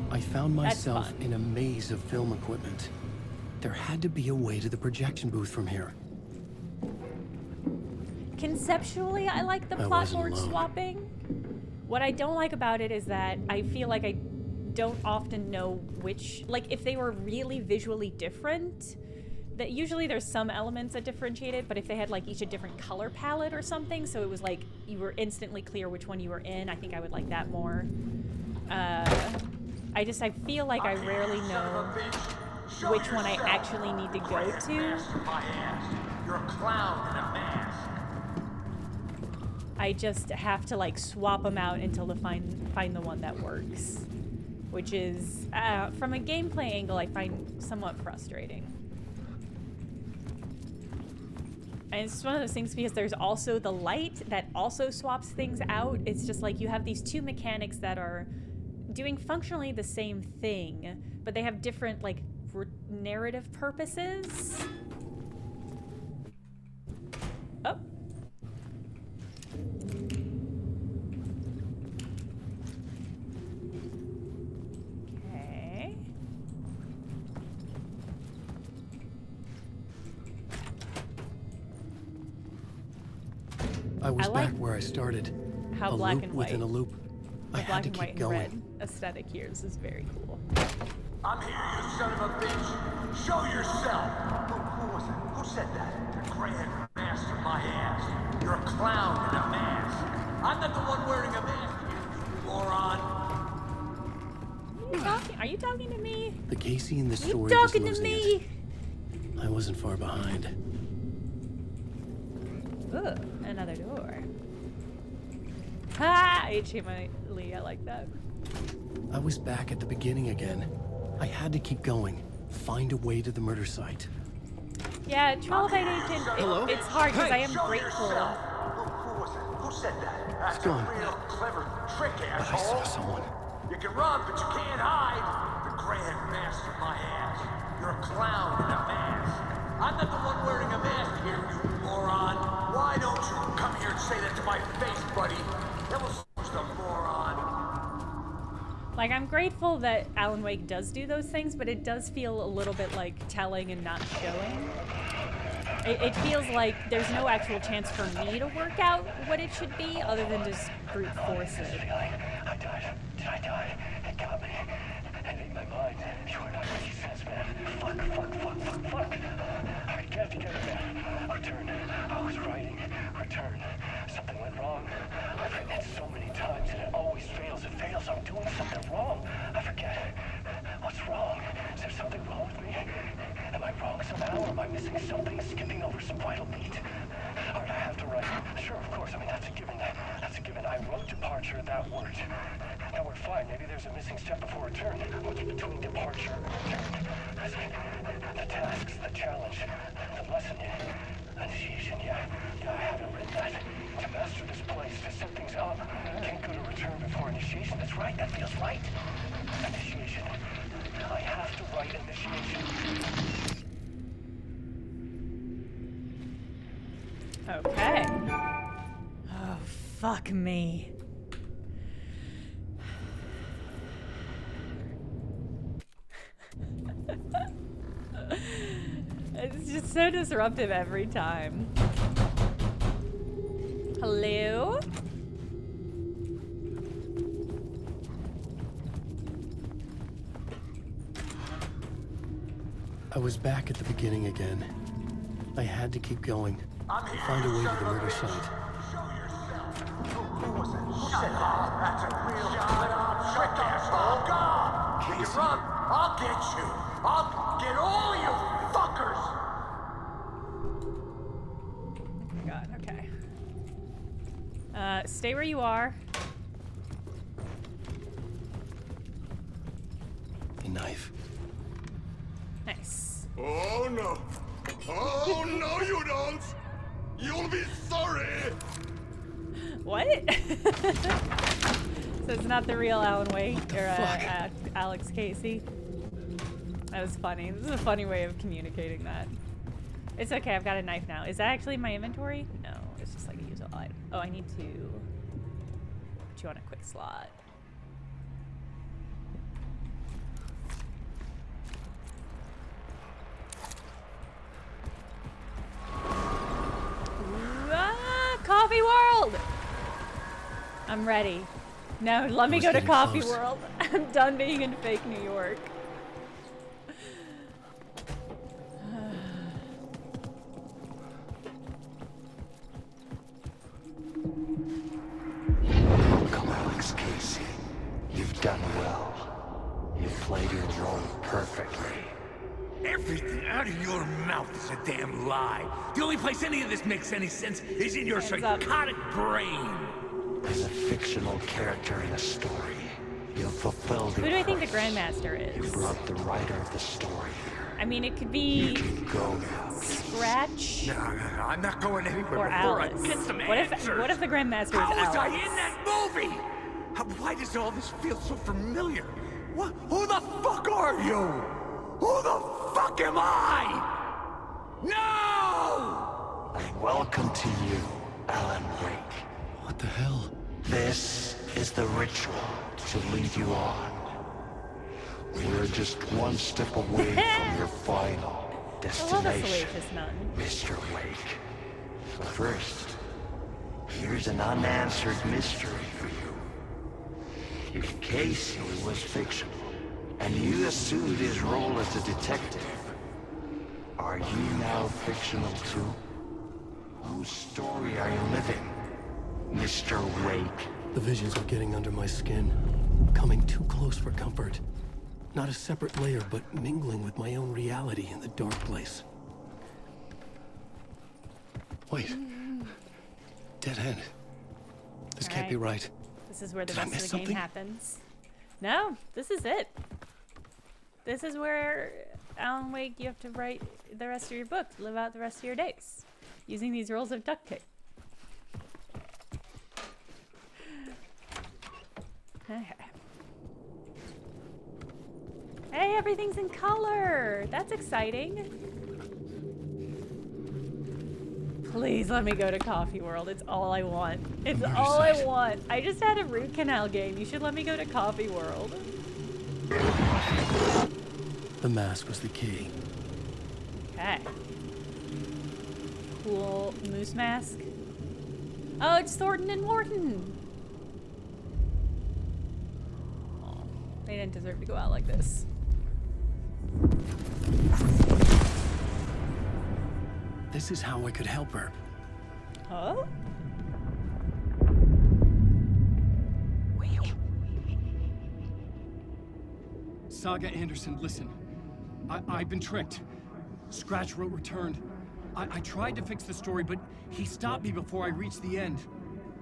I found myself in a maze of film equipment. There had to be a way to the projection booth from here. Conceptually, I like the plot board swapping. What I don't like about it is that I feel like I don't often know which, like if they were really visually different, that usually there's some elements that differentiate it, but if they had like each a different color palette or something, so it was like you were instantly clear which one you were in, I think I would like that more. I feel like I rarely know which one I actually need to go to. You're a clown in a mask. I just have to like swap them out until to find the one that works, which is from a gameplay angle I find somewhat frustrating. And it's just one of those things because there's also the light that also swaps things out. It's just like you have these two mechanics that are doing functionally the same thing, but they have different like narrative purposes. Oh. Okay. I was back where I started. How a black loop and white. within a loop. I The had black to and white keep and going. red aesthetic here. This is very cool. I'm here, you son of a bitch. Show yourself. Who was it? Who said that? The grand master my ass. You're a clown in a mask. I'm not the one wearing a mask, you moron. Are you talking to me? The Casey in the story You was talking to losing me? it. I wasn't far behind. Ooh, another door. Ha! HMI, I like that. I was back at the beginning again. I had to keep going. Find a way to the murder site. Yeah, Trollbite Agent, it's hard because I am Show grateful. yourself. Who was it? Who said that? That's It's gone. a real clever trick, But I asshole. saw someone. You can run, but you can't hide. The grand master my ass. You're a clown in a mask. I'm not the one wearing a mask here, you moron. Why don't you come here and say that to my face, buddy? That was the moron. Like, I'm grateful that Alan Wake does do those things, but it does feel a little bit like telling and not showing. It feels like there's no actual chance for me to work out what it should be other than just brute force it. I died. Did I die? It got me. It ate my mind. You are not making sense, man. Fuck. Alright, get it together, man. Return. I was writing. Return. Something went wrong. I've written it so many times and it always fails. It fails. I'm doing something wrong. I forget. What's wrong? Is there something wrong with me? Am I wrong somehow? Or am I missing something? Skipping over some vital beat? Alright, I have to write. Sure, of course. I mean, that's a given. That's a given. I wrote departure, that word. Now we're fine. Maybe there's a missing step before return. What's between departure and return? The tasks, the challenge, the lesson, initiation, yeah, I haven't written that. To master this place, to set things up. Can't go to return before initiation. That's right, that feels right. Initiation. I have to write initiation. Okay. Oh, fuck me. It's just so disruptive every time. Hello? I was back at the beginning again. I had to keep going. Find a way to the murder site. Show yourself. Who was it? Who said that? That's a real trick, asshole. God! You run, I'll get you. I'll get all you fuckers! Oh my god, okay. Stay where you are. knife. Nice. Oh no! Oh no, you don't! You'll be sorry! What? So it's not the real Alan Wake or Alex Casey. That was funny. This is a funny way of communicating that. It's okay, I've got a knife now. Is that actually my inventory? No, it's just like a usable item. Oh, I need to put you on a quick slot. Coffee World! I'm ready. No, let me go to Coffee World. I'm done being in fake New York. Come, Alex Casey. You've done well. You've played your role perfectly. Everything out of your mouth is a damn lie. The only place any of this makes any sense is in your psychotic brain. As a fictional character in a story, you fulfilled Who do I think the Grandmaster You is? brought the writer of the story here. I mean, it could You be can go now. Scratch No, I'm not going anywhere or before Alice. I get some What answers. if the Grandmaster is How was Alice? I in that movie? Why does all this feel so familiar? What? Who the fuck are you? Who the fuck am I? No! And welcome to you, Alan Wake. What the hell? This is the ritual to lead you on. We're just one step away from your final I love a destination, salacious nun. Mr. Wake. But first, here's an unanswered mystery for you. If Casey was fictional, and you assumed his role as a detective, are you now fictional too? Whose story are you living, Mr. Wake? The visions are getting under my skin. Coming too close for comfort. Not a separate layer, but mingling with my own reality in the dark place. Wait. Dead end. This can't be right. This is where the Did I rest miss of the game something? happens. No, this is it. This is where, Alan Wake, you have to write the rest of your book, live out the rest of your days, using these rolls of duct tape. Okay. Hey, everything's in color! That's exciting! Please let me go to Coffee World. It's all I want. It's all I want. I just had a root canal game. You should let me go to Coffee World. The mask was the key. Okay. Cool moose mask. Oh, it's Thornton and Morton. Oh, they didn't deserve to go out like this. This is how I could help her. Huh? Saga Anderson, listen. I've been tricked. Scratch wrote returned. I tried to fix the story, but he stopped me before I reached the end.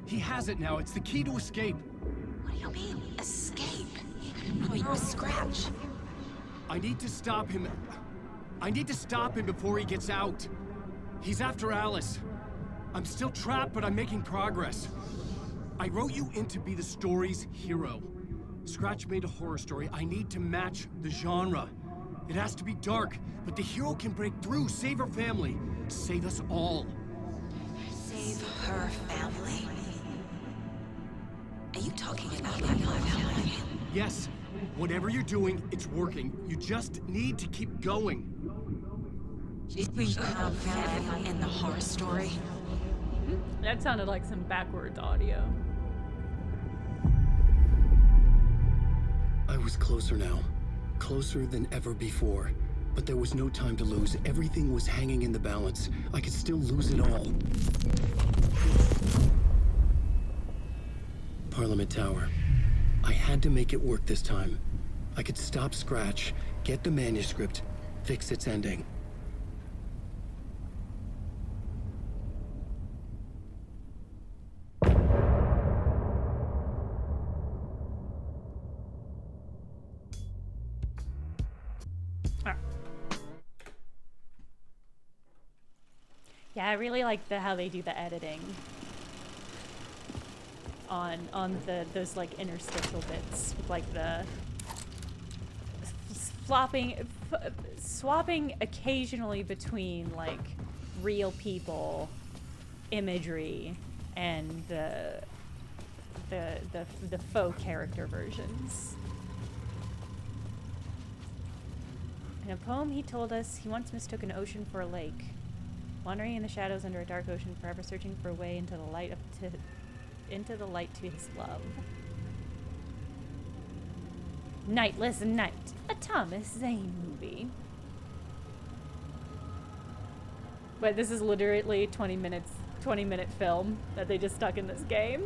He has it now. It's the key to escape. What do you mean, escape? Oh, you're a Scratch. I need to stop him. I need to stop him before he gets out. He's after Alice. I'm still trapped, but I'm making progress. I wrote you in to be the story's hero. Scratch made a horror story. I need to match the genre. It has to be dark, but the hero can break through, save her family, save us all. Save her family? Are you talking about my family? Yes, whatever you're doing, it's working. You just need to keep going. We have family in the horror story. That sounded like some backwards audio. I was closer now. Closer than ever before. But there was no time to lose. Everything was hanging in the balance. I could still lose it all. Parliament Tower. I had to make it work this time. I could stop Scratch, get the manuscript, fix its ending. Yeah, I really like how they do the editing on those like interstitial bits, with like the swapping occasionally between like real people imagery and the faux character versions. In a poem he told us he once mistook an ocean for a lake, wandering in the shadows under a dark ocean, forever searching for a way into the light to his love. Nightless Night, a Thomas Zane movie. But this is literally 20-minute film that they just stuck in this game.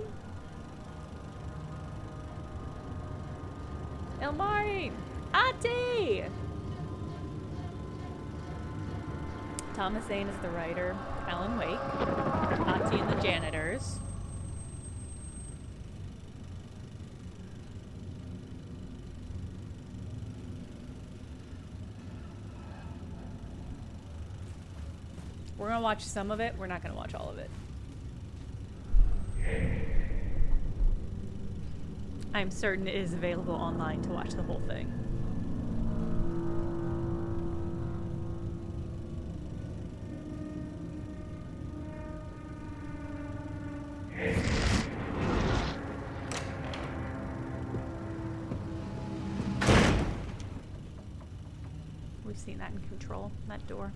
Elmari! Ati! Thomas Zane is the writer. Alan Wake. Ati and the Janitors. We're gonna watch some of it. We're not gonna watch all of it. I'm certain it is available online to watch the whole thing. We've seen that in Control, that door.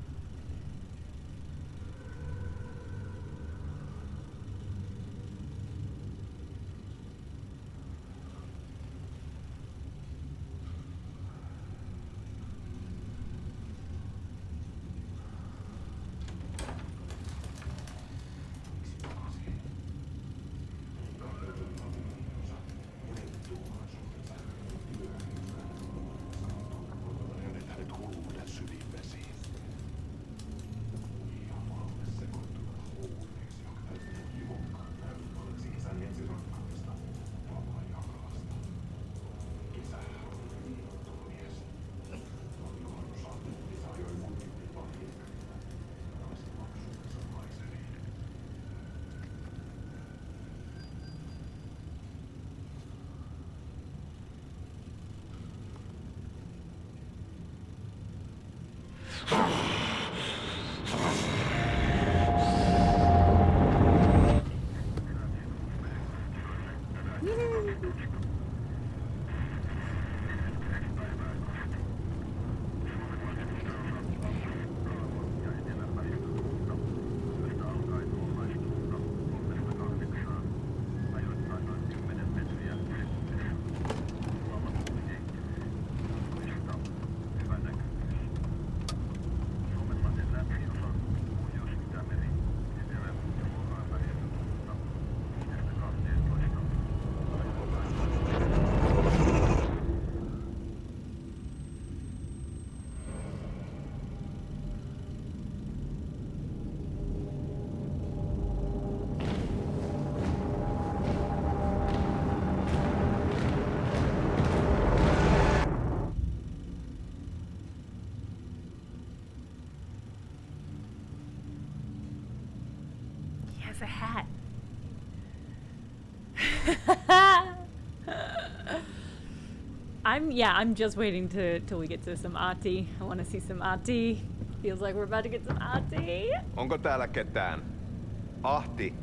A hat. I'm just waiting till we get to some Ati. I want to see some Ati. Feels like we're about to get some Ati. Onko täällä ketään? Ahti.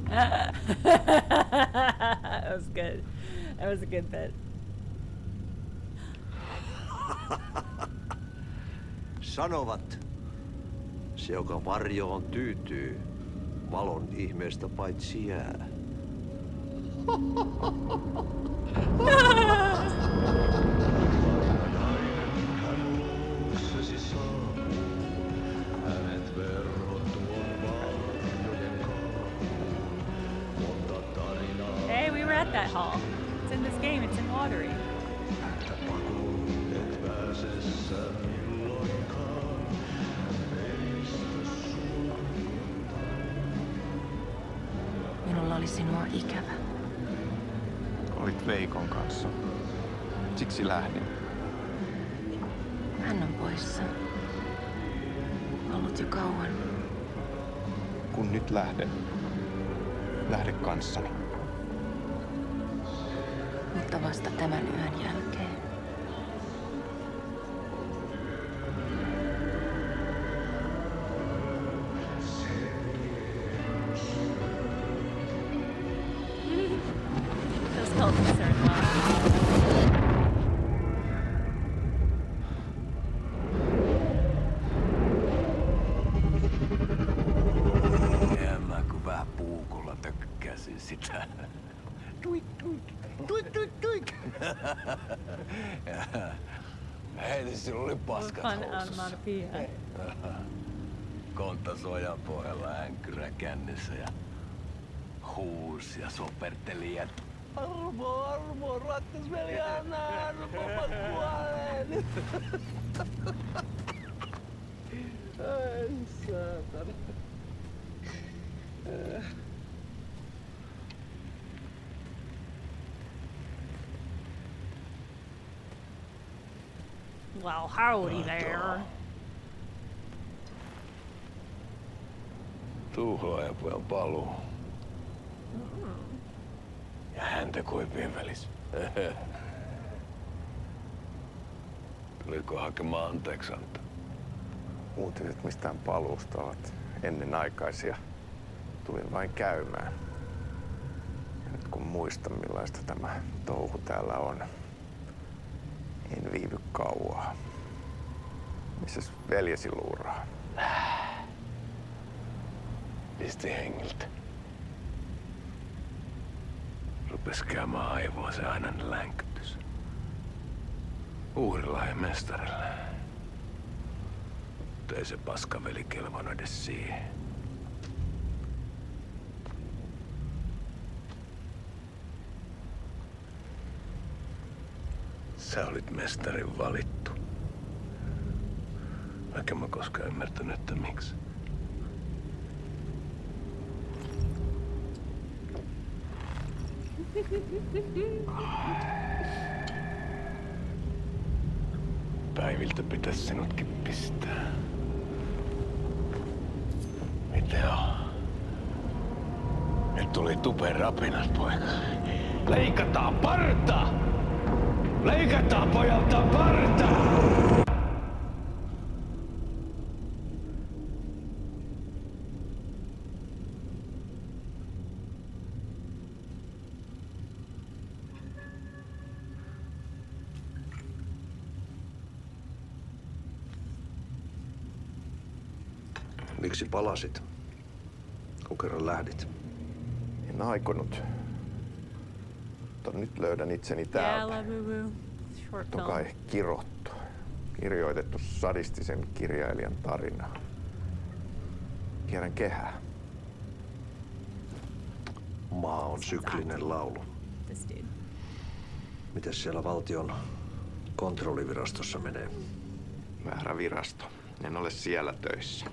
That was good. That was a good bit. Sanovat, se joka varjoon tyytyy, valon ihmeestä paitsi jää. Hey, we were at that hall. It's in this game, it's in Watery. Minulla oli sinua ikävä. Olit Veikon kanssa. Siksi lähdin. Hän on poissa. Ollut jo kauan. Kun nyt lähden, lähde kanssani. Mutta vasta tämän yön jälkeen. Those cultists are involved. Ja mä kun vähän puukolla tökkäsin sitä. Tuik, tuik, tuik, tuik, tuik. Hei, sillä oli paskat housussa. Konttasuojan pohjalla änkyrä kännissä ja huusi ja soperteli ja Armo, rakkasveli, anna armo, mä kuolen. Ai saatana. Well, howdy there. Tuhlaajapojan paluu. Ja häntä koipien välissä. Tuliko hakemaan anteeksianto? Uutiset mistään paluusta ovat ennenaikaisia. Tulin vain käymään. Ja nyt kun muistan millaista tämä touhu täällä on, en viivy kauaa. Missäs veljesi luuraa? Pisti hengiltä. Rupes käymään aivoon se aina länkytys. Uhrilahja mestarille. Mutta ei se paskaveli kelvannut edes siihen. Sä olit mestarin valittu. Vaikka mä koskaan ymmärtänyt, että miksi. Päiviltä pitäis sinutkin pistää. Mitä on? Nyt tuli tupen rapinat, poika. Leikataan parta! Leikataan pojalta parta! Miksi palasit, kun kerran lähdit? En aikonut. Mutta nyt löydän itseni täältä. Nyt on kai kirottu. Kirjoitettu sadistisen kirjailijan tarina. Kierrän kehää. Maa on syklinen laulu. Mites siellä valtion kontrollivirastossa menee? Väärä virasto. En ole siellä töissä.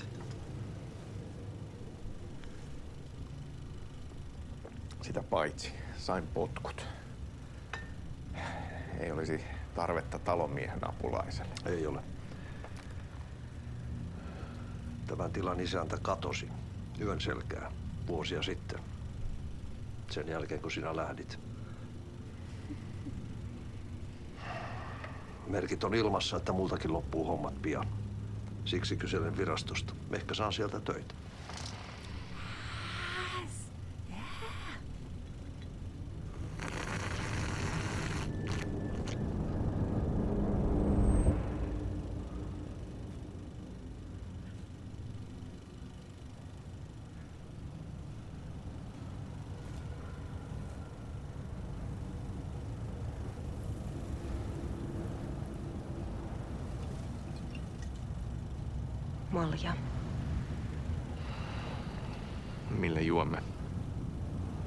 Sitä paitsi sain potkut. Ei olisi tarvetta talonmiehen apulaiselle. Ei ole. Tämän tilan isäntä katosi yön selkää vuosia sitten. Sen jälkeen, kun sinä lähdit. Merkit on ilmassa, että multakin loppuu hommat pian. Siksi kyselen virastosta. Ehkä saan sieltä töitä. Malja. Mille juomme?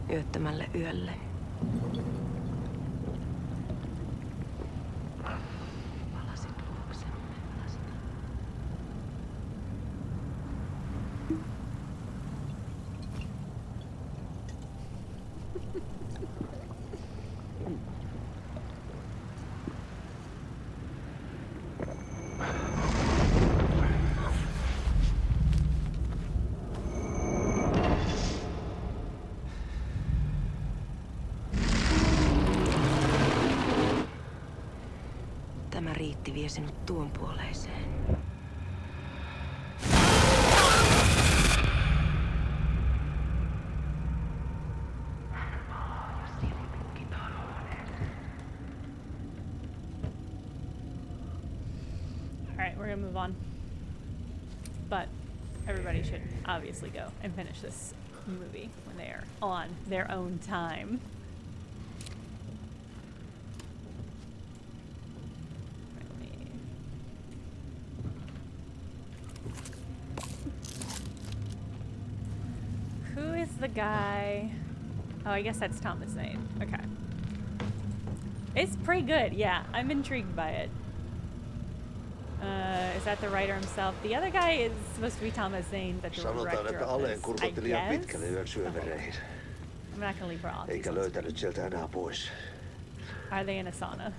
Yöttömälle yölle. Palasit luoksemme. Tämä riitti vie sinut tuon puoleiseen. Alright, we're gonna move on. But everybody should obviously go and finish this movie when they are on their own time. Who is the guy? Oh, I guess that's Thomas Zane. Okay. It's pretty good, yeah. I'm intrigued by it. Is that the writer himself? The other guy is supposed to be Thomas Zane, the director of this, I guess. I'm not gonna leave her off. Are they in a sauna?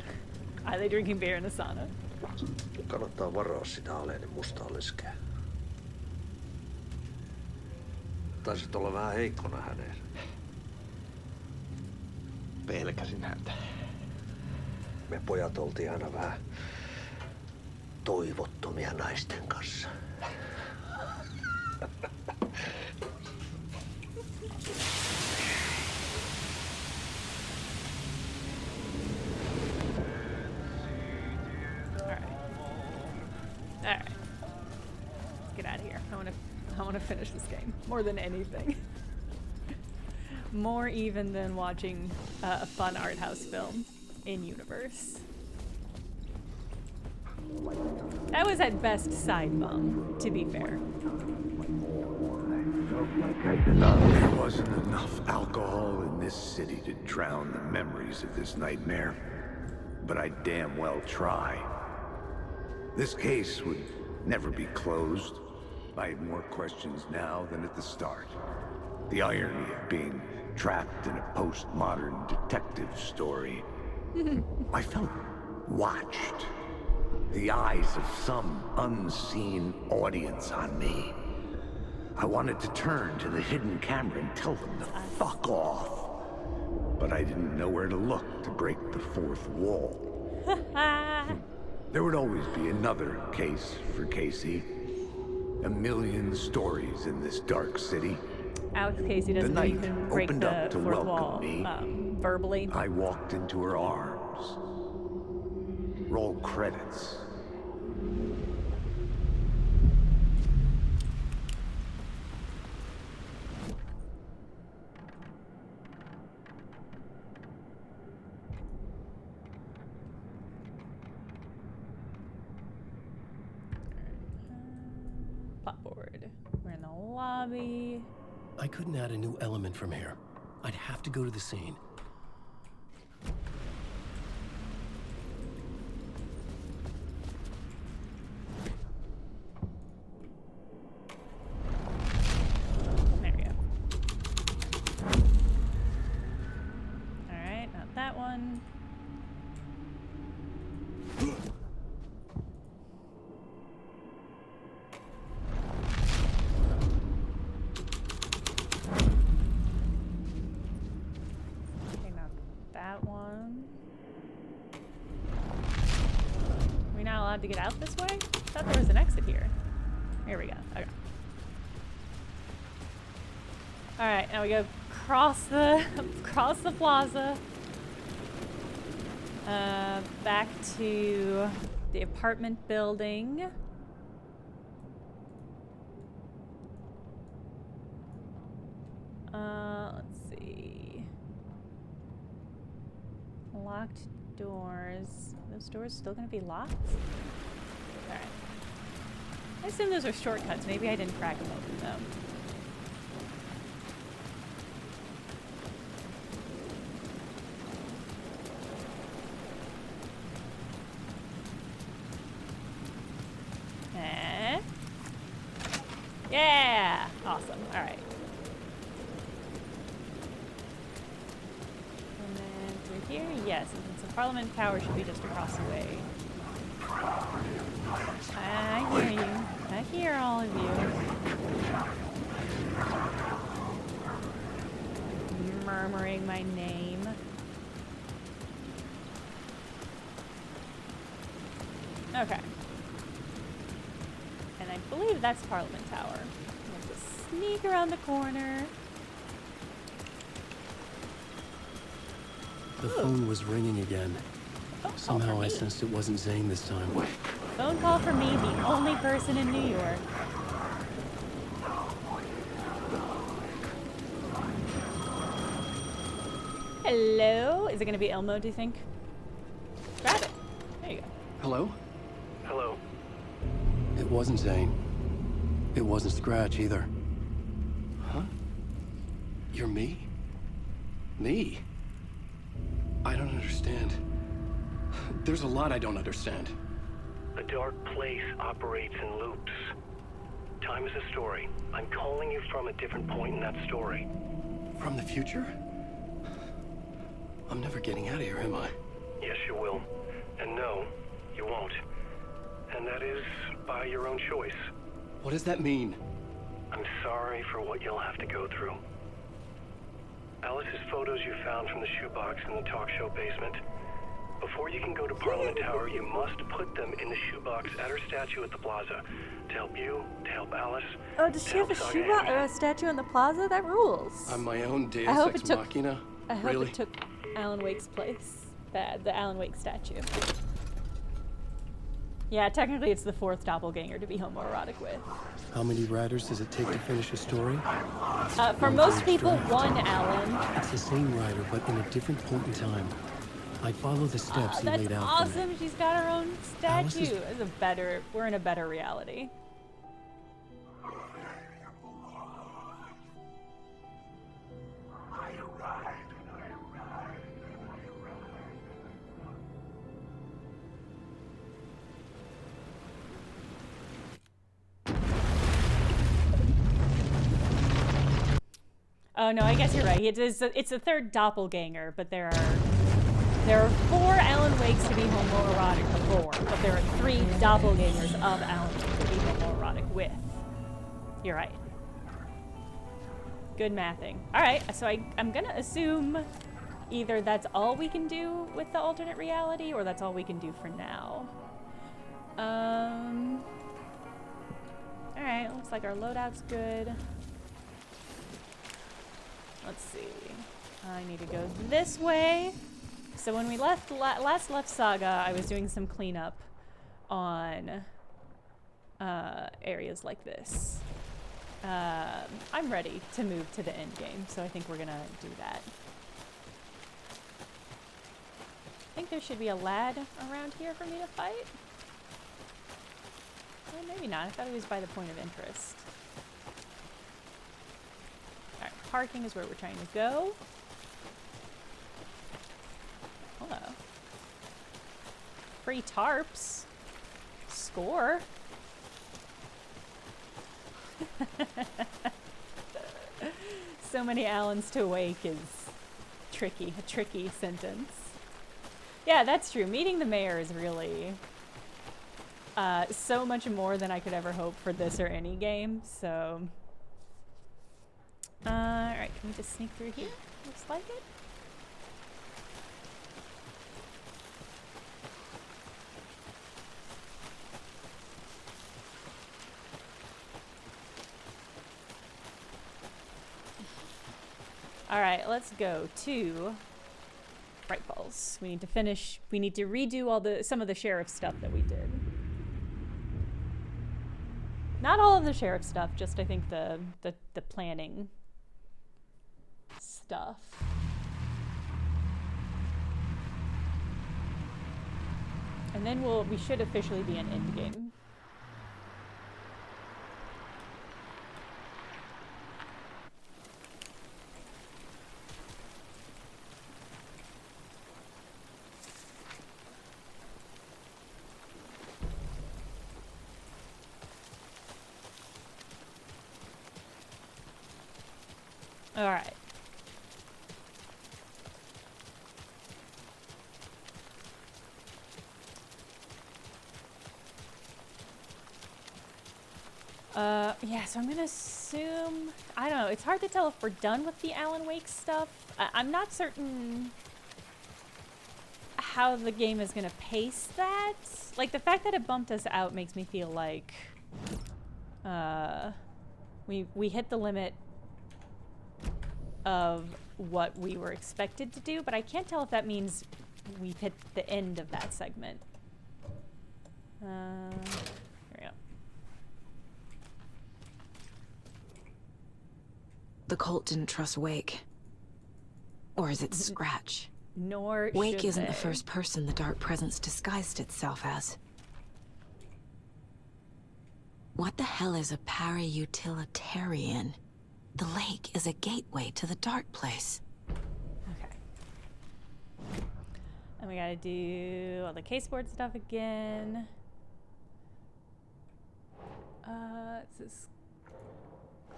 Are they drinking beer in a sauna? Kannattaa varoa sitä Alenin mustaa leskeä. Taisit olla vähän heikkona häneen. Pelkäsin häntä. Me pojat oltiin aina vähän toivottomia naisten kanssa. Alright. Let's get out of here. I want to finish this game more than anything. More even than watching a fun art house film in universe. That was at best side bum, to be fair. There wasn't enough alcohol in this city to drown the memories of this nightmare, but I damn well try. This case would never be closed. I have more questions now than at the start. The irony of being trapped in a postmodern detective story. I felt watched. The eyes of some unseen audience on me. I wanted to turn to the hidden camera and tell them to fuck off. But I didn't know where to look to break the fourth wall. There would always be another case for Casey. A million stories in this dark city. Alex Casey doesn't even break the fourth wall verbally. I walked into her arms. Roll credits. Plotboard. We're in the lobby. I couldn't add a new element from here. I'd have to go to the scene. There we go. Alright, not that one. To get out this way? I thought there was an exit here. Here we go. Okay. Alright, now we go across the plaza. Back to the apartment building. Let's see. Locked doors. Those doors still gonna be locked? Alright. I assume those are shortcuts. Maybe I didn't crack them open though. Yeah! Awesome. Alright. And then through here? Yes. So Parliament Tower should be just across the way. I hear you. I hear all of you. Murmuring my name. Okay. And I believe that's Parliament Tower. We'll just sneak around the corner. The phone was ringing again. Somehow I sensed it wasn't Zane this time. Phone call for me, the only person in New York. Hello? Is it gonna be Elmo, do you think? Grab it. There you go. Hello? Hello. It wasn't Zane. It wasn't Scratch either. Huh? You're me? Me? I don't understand. There's a lot I don't understand. A dark place operates in loops. Time is a story. I'm calling you from a different point in that story. From the future? I'm never getting out of here, am I? Yes, you will. And no, you won't. And that is by your own choice. What does that mean? I'm sorry for what you'll have to go through. Alice's photos you found from the shoebox in the talk show basement. Before you can go to Parliament Tower, you must put them in the shoebox at her statue at the plaza. To help you, to help Alice. Oh, does she have a shoebox or a statue in the plaza? That rules. I'm my own Deus Ex Machina? I hope it took Alan Wake's place. The Alan Wake statue. Yeah, technically it's the 4th doppelganger to be homoerotic with. How many riders does it take to finish a story? For most people, 1, Alan. It's the same rider, but in a different point in time. I follow the steps he laid out. That's awesome. She's got her own statue. We're in a better reality. Oh no, I guess you're right. It's a 3rd doppelganger, but there are 4 Alan Wakes to be homoerotic before, but there are 3 doppelgangers of Alan Wake to be homoerotic with. You're right. Good mathing. Alright, so I'm gonna assume either that's all we can do with the alternate reality, or that's all we can do for now. Alright, looks like our loadout's good. Let's see. I need to go this way. So when we last left Saga, I was doing some cleanup on areas like this. I'm ready to move to the end game, so I think we're gonna do that. I think there should be a lad around here for me to fight. Well, maybe not. I thought it was by the point of interest. Alright, parking is where we're trying to go. Hello. Free tarps. Score. So many Allens to wake is tricky. A tricky sentence. Yeah, that's true. Meeting the mayor is really so much more than I could ever hope for this or any game, so... Alright, can we just sneak through here? Looks like it. Alright, let's go to Bright Falls. We need to redo some of the sheriff stuff that we did. Not all of the sheriff stuff, just I think the planning stuff. And then we should officially be in endgame. All right. Yeah, so I'm gonna assume, I don't know, it's hard to tell if we're done with the Alan Wake stuff. I'm not certain how the game is gonna pace that. Like, the fact that it bumped us out makes me feel like we hit the limit of what we were expected to do, but I can't tell if that means we've hit the end of that segment. Here we go. The cult didn't trust Wake. Or is it Scratch? Nor Wake should isn't they. the first person the Dark Presence disguised itself as. What the hell is a para-utilitarian? The lake is a gateway to the dark place. Okay. And we gotta do all the caseboard stuff again. Is this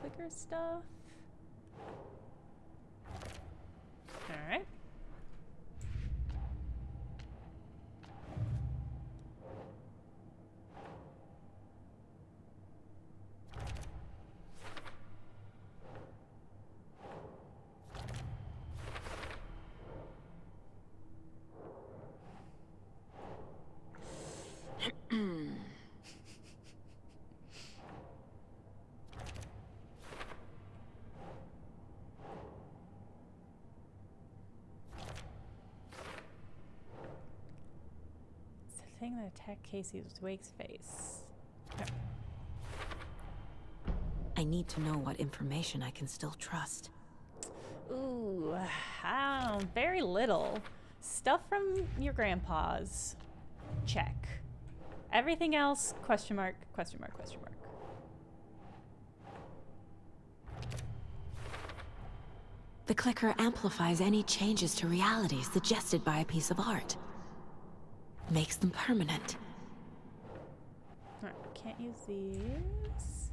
clicker stuff? Alright. It's the thing that attacked Casey was Wake's face. Okay. I need to know what information I can still trust. Ooh, very little. Stuff from your grandpa's. Check. Everything else, question mark, question mark, question mark. The clicker amplifies any changes to reality suggested by a piece of art. Makes them permanent. Alright, can't use these.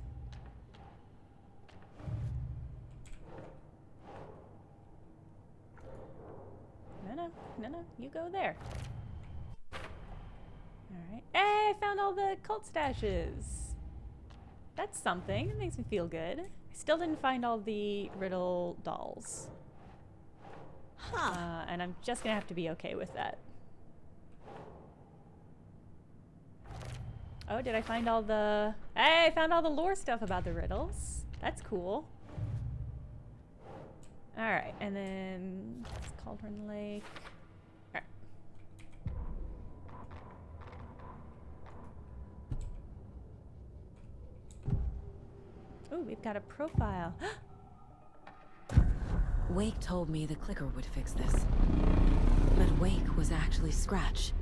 No, you go there. Alright. Hey, I found all the cult stashes. That's something. It makes me feel good. I still didn't find all the riddle dolls. Huh. And I'm just gonna have to be okay with that. Oh, did I find all the... Hey, I found all the lore stuff about the riddles. That's cool. Alright, and then... Cauldron Lake. Alright. Ooh, we've got a profile. Wake told me the clicker would fix this. But Wake was actually Scratch.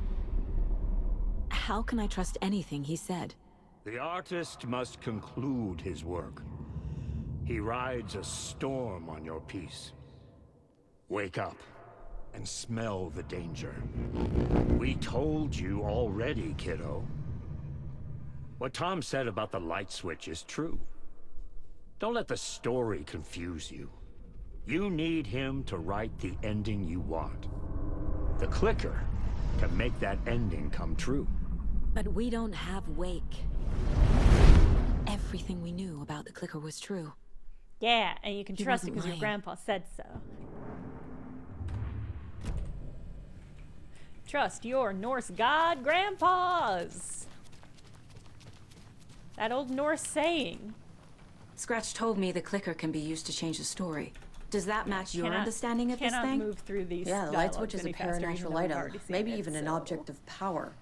How can I trust anything he said? The artist must conclude his work. He rides a storm on your piece. Wake up and smell the danger. We told you already, kiddo. What Tom said about the light switch is true. Don't let the story confuse you. You need him to write the ending you want. The clicker can make that ending come true. But we don't have Wake. Everything we knew about the clicker was true. Yeah, and you can He trust it wasn't because your lying. grandpa said so. Trust your Norse god grandpas. That old Norse saying. Scratch told me the clicker can be used to change the story. Does that match your Cannot- understanding of this cannot thing? move through these Yeah, the light dialogues switch is a any faster, even paranatural though we've item, already seen maybe it, even an so- object of power.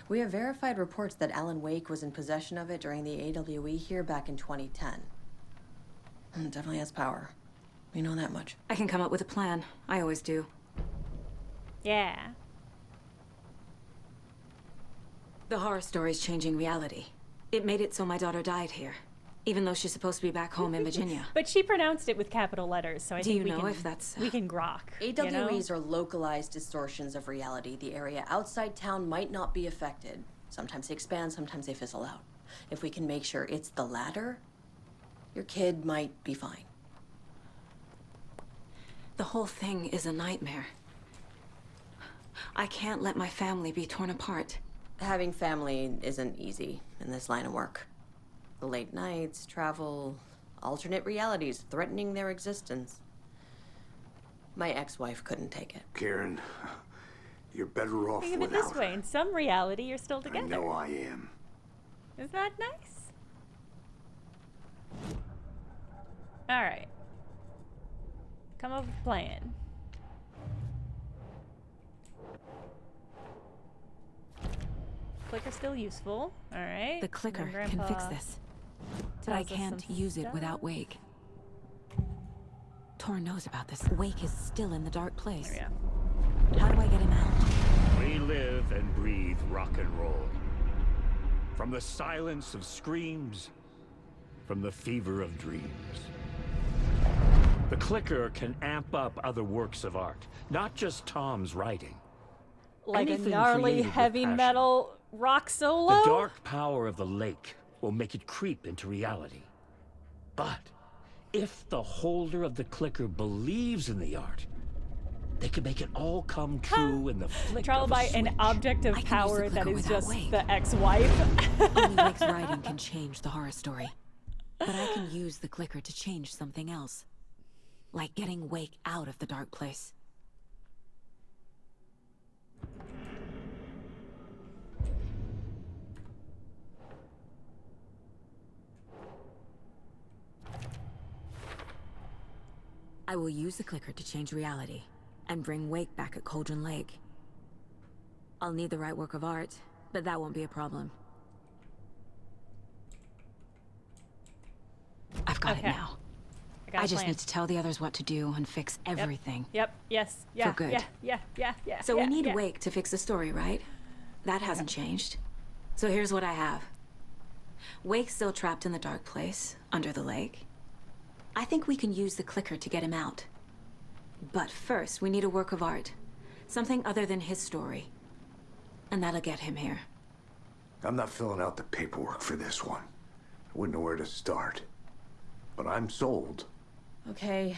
We have verified reports that Alan Wake was in possession of it during the AWE here back in 2010. It definitely has power. We know that much. I can come up with a plan. I always do. Yeah. The horror story's changing reality. It made it so my daughter died here, even though she's supposed to be back home in Virginia. But she pronounced it with capital letters, so I Do think you we know can, if that's... we can grok. you know? AWEs are localized distortions of reality. The area outside town might not be affected. Sometimes they expand, sometimes they fizzle out. If we can make sure it's the latter, your kid might be fine. The whole thing is a nightmare. I can't let my family be torn apart. Having family isn't easy in this line of work. The late nights, travel, alternate realities threatening their existence. My ex-wife couldn't take it. Karen, You're better off Think of it without this way: in some reality, you're still together. I know I am. Isn't that nice? All right. Come up with a plan. Clicker's still useful. All right. The clicker can fix this. But I can't use it without Wake. Tor knows about this. Wake is still in the dark place. There we go. How do I get him out? We live and breathe rock and roll. From the silence of screams, from the fever of dreams. The clicker can amp up other works of art, not just Tom's writing. Like Anything a gnarly created with heavy passion. metal rock solo? The dark power of the lake will make it creep into reality. But if the holder of the clicker believes in the art, they can make it all come true in the flick Controlled of a by switch. an object of power that is just the ex-wife. Only Wake's writing can change the horror story. But I can use the clicker to change something else. Like getting Wake out of the dark place. I will use the clicker to change reality and bring Wake back at Cauldron Lake. I'll need the right work of art, but that won't be a problem. I've got it now. I just need to tell the others what to do and fix everything. Yep. Yes. Yeah. For good. Yeah. So we need Wake to fix the story, right? That hasn't changed. So here's what I have. Wake's still trapped in the dark place, under the lake. I think we can use the clicker to get him out. But first, we need a work of art. Something other than his story. And that'll get him here. I'm not filling out the paperwork for this one. I wouldn't know where to start. But I'm sold. Okay.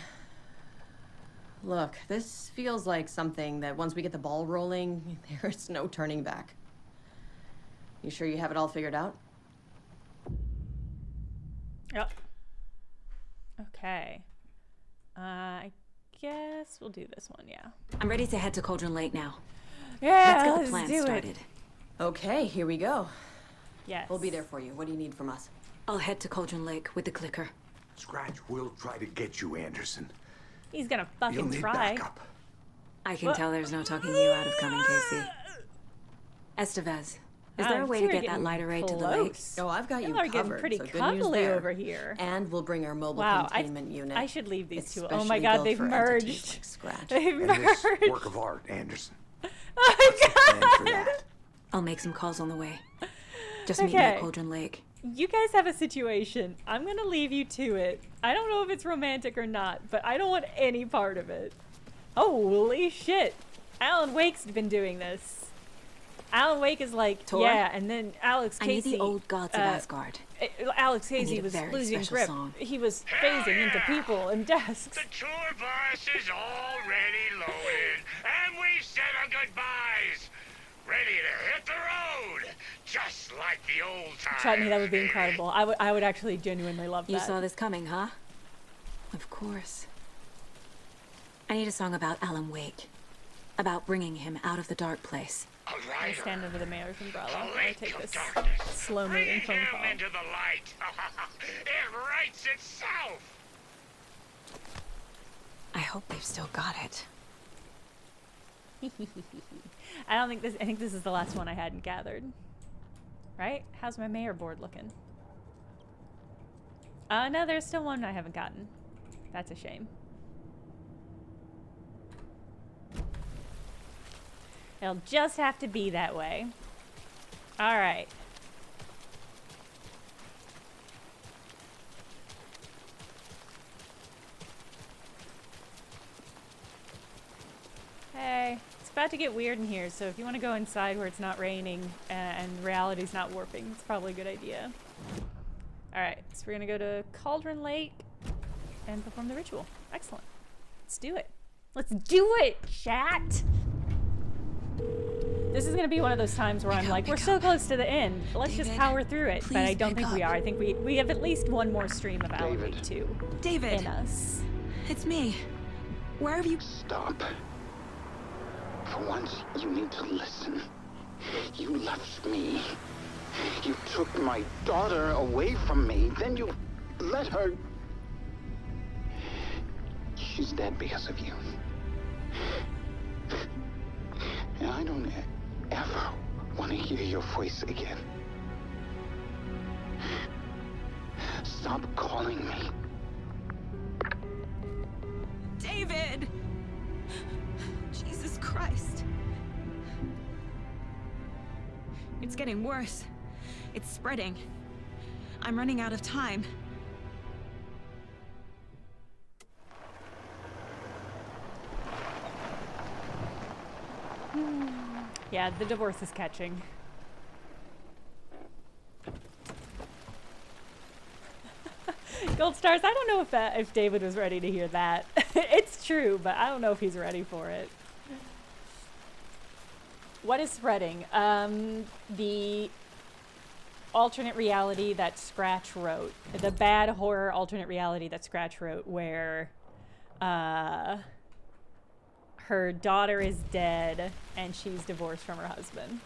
Look, this feels like something that once we get the ball rolling, there's no turning back. You sure you have it all figured out? Yep. Okay. I guess we'll do this one, yeah. I'm ready to head to Cauldron Lake now. Yeah, let's get the plan started. Okay, here we go. Yes. We'll be there for you. What do you need from us? I'll head to Cauldron Lake with the clicker. Scratch will try to get you, Anderson. He's gonna You'll fucking need try. backup. I can tell there's no talking you out of coming, Casey. Estevez, is there a way to get that light array to the lake? Oh, I've got you Y'all are getting covered. pretty so good news cuddly there. over here. And we'll bring our mobile Wow, containment unit. I should leave these two. Oh Especially my god, built they've for entities merged. like Scratch. They've And merged. this work of art, Anderson. Oh my god! I'll make some calls on the way. Just meet me at Cauldron Lake. You guys have a situation. I'm gonna leave you to it. I don't know if it's romantic or not, but I don't want any part of it. Holy shit. Alan Wake's been doing this. Alan Wake is like, Tor? yeah, and then Alex I need Casey. the old gods of Asgard. Alex I need Casey a was very losing special grip. song. He was phasing into people and desks. The tour bus is already loaded, and we've said our goodbyes. Ready to hit the road, just like the old times. Chutney, that would be incredible. I would actually genuinely love that. You saw this coming, huh? Of course. I need a song about Alan Wake. About bringing him out of the dark place. I stand under the mayor's umbrella. I take this slow-moving phone call. Into the light. It writes itself. I hope they've still got it. I think this is the last one I hadn't gathered. Right? How's my mayor board looking? No, there's still one I haven't gotten. That's a shame. It'll just have to be that way. All right. Hey, it's about to get weird in here, so if you want to go inside where it's not raining and reality's not warping, it's probably a good idea. All right, so we're gonna go to Cauldron Lake and perform the ritual. Excellent. Let's do it. Let's do it, chat. This is gonna be one of those times where I'm like, we're so close to the end. Let's just power through it. But I don't think we are. I think we have at least one more stream of Alan Wake 2 David, in us. it's me. Where have you... Stop. For once, you need to listen. You left me. You took my daughter away from me. Then you let her... She's dead because of you. And I don't ever want to hear your voice again. Stop calling me. David! Jesus Christ. It's getting worse. It's spreading. I'm running out of time. Yeah, the divorce is catching. Gold stars. I don't know if David was ready to hear that. It's true, but I don't know if he's ready for it. What is spreading? The alternate reality that Scratch wrote. The bad horror alternate reality that Scratch wrote, where her daughter is dead and she's divorced from her husband.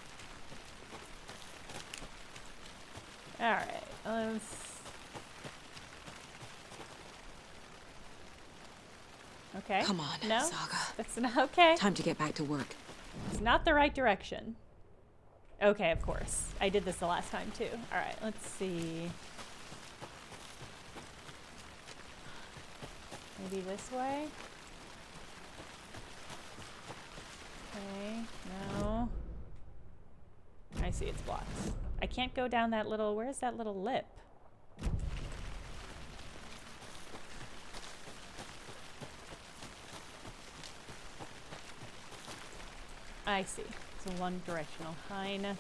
Alright, okay. Come on, no? Saga. That's not okay. Time to get back to work. It's not the right direction. Okay, of course. I did this the last time too. Alright, let's see. Maybe this way? Okay, no. I see it's blocked. I can't go down that little... Where's that little lip? I see. It's a one-directional. Fine.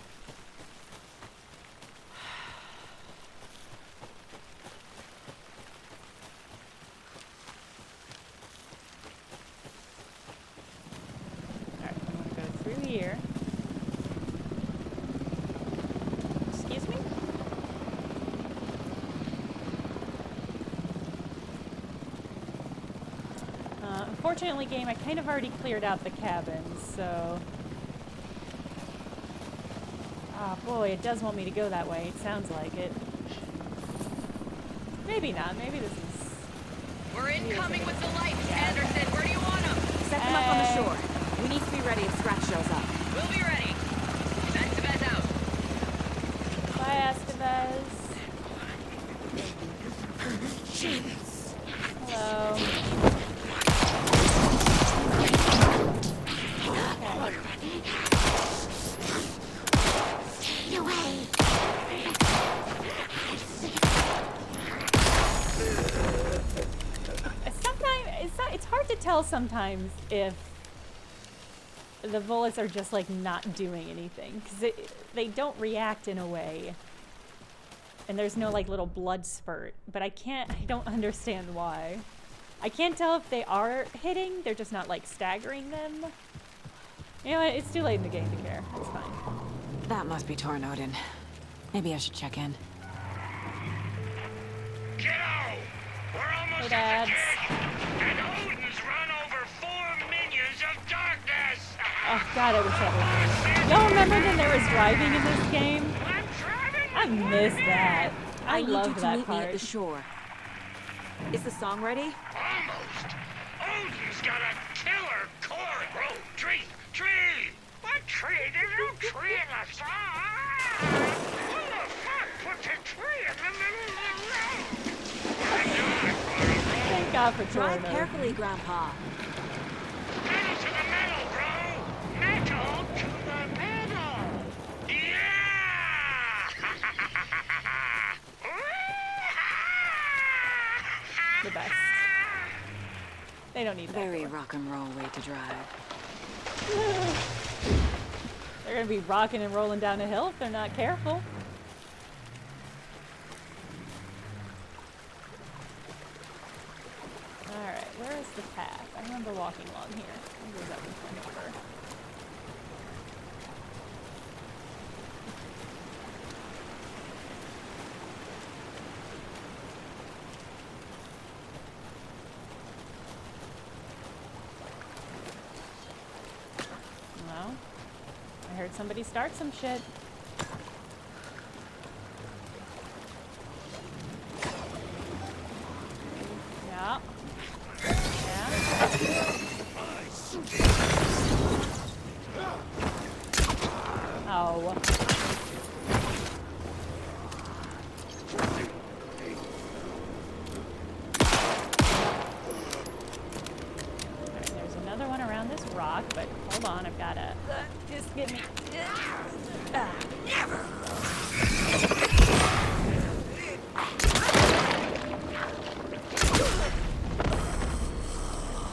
Alright, I'm gonna go through here. Excuse me? Unfortunately, game, I kind of already cleared out the cabins, so... Oh boy, it does want me to go that way. It sounds like it. Maybe not. Maybe this is... We're incoming with the lights, Anderson. Where do you want them? Set them up on the shore. We need to be ready if Scratch shows up. We'll be ready. Estevez out. Bye, Estevez. Hello. It's hard to tell sometimes if the bullets are just like not doing anything, because they don't react in a way, and there's no like little blood spurt, but I don't understand why. I can't tell if they are hitting, they're just not like staggering them. You know what, it's too late in the game to care. It's fine. That must be Tornodin. Maybe I should check in. Kiddo! We're almost Hey, Dads. and Odin's run over 4 minions of darkness! Oh god, I wish that was... Y'all remember when there was driving in this game? I miss that. I love need you that to meet part. me at the shore. Is the song ready? Almost! Odin's got a killer chord! Bro, tree! Tree! What tree? There's no tree in the song! Who the fuck put the tree in the middle of the road? Thank God for Drive Torno. carefully, Grandpa. Metal to the metal, bro! Metal to the metal! Yeah! The best. They don't need that. Very rock and roll way to drive. They're gonna be rocking and rolling down a hill if they're not careful. Alright, where is the path? I remember walking along here. Maybe it was up in front of her. Oh. I heard somebody start some shit. Yeah. Oh. There's another one around this rock, but hold on, I've gotta just get me.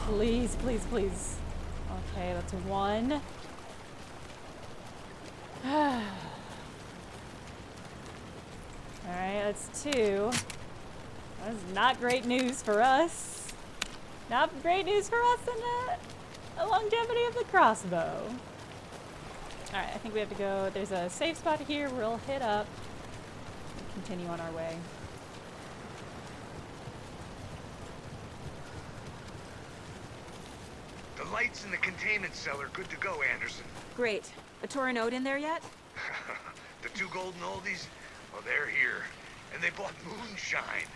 Please, please, please. Okay, that's one. Alright, that's two. That's not great news for us. Not great news for us in the longevity of the crossbow. Alright, I think we have to go. There's a safe spot here. We'll hit up and continue on our way. The lights in the containment cellar good to go, Anderson. Great. A Torin Ode in there yet? The two golden oldies? Well, they're here. And they bought moonshine.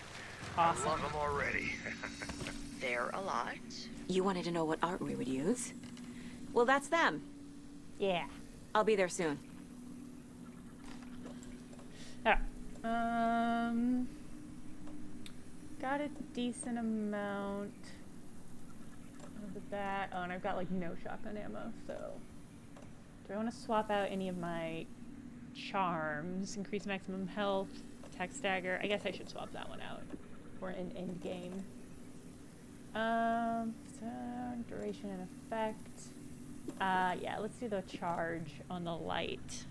Awesome. I love them already. They're a lot. You wanted to know what art we would use? Well, that's them. Yeah. I'll be there soon. Alright. Got a decent amount of that. Oh, and I've got like no shotgun ammo, so do I want to swap out any of my charms? Increase maximum health, attack stagger. I guess I should swap that one out for an end game. So duration and effect. Yeah, let's do the charge on the light.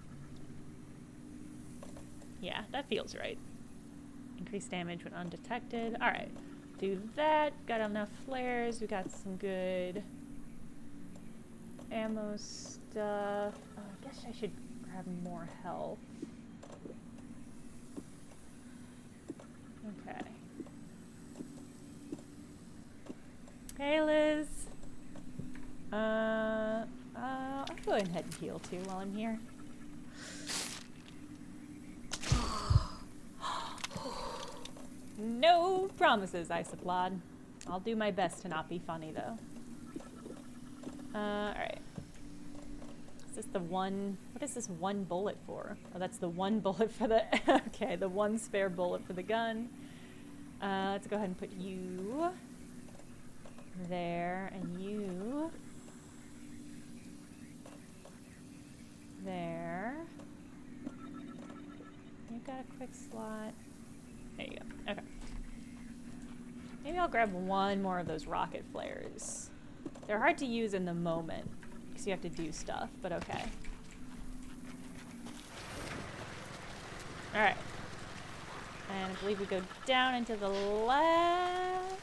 Yeah, that feels right. Increase damage when undetected. Alright, do that. Got enough flares. We got some good ammo stuff. Oh, I guess I should grab more health. Okay. Hey, Liz. I'll go ahead and heal too while I'm here. No promises, I supplied. I'll do my best to not be funny, though. Alright. Is this the one... What is this one bullet for? Oh, that's the one bullet for the... Okay, the one spare bullet for the gun. Let's go ahead and put you... there, and you... there. You've got a quick slot. There you go. Okay. Maybe I'll grab one more of those rocket flares. They're hard to use in the moment because you have to do stuff, but okay. Alright. And I believe we go down and to the left.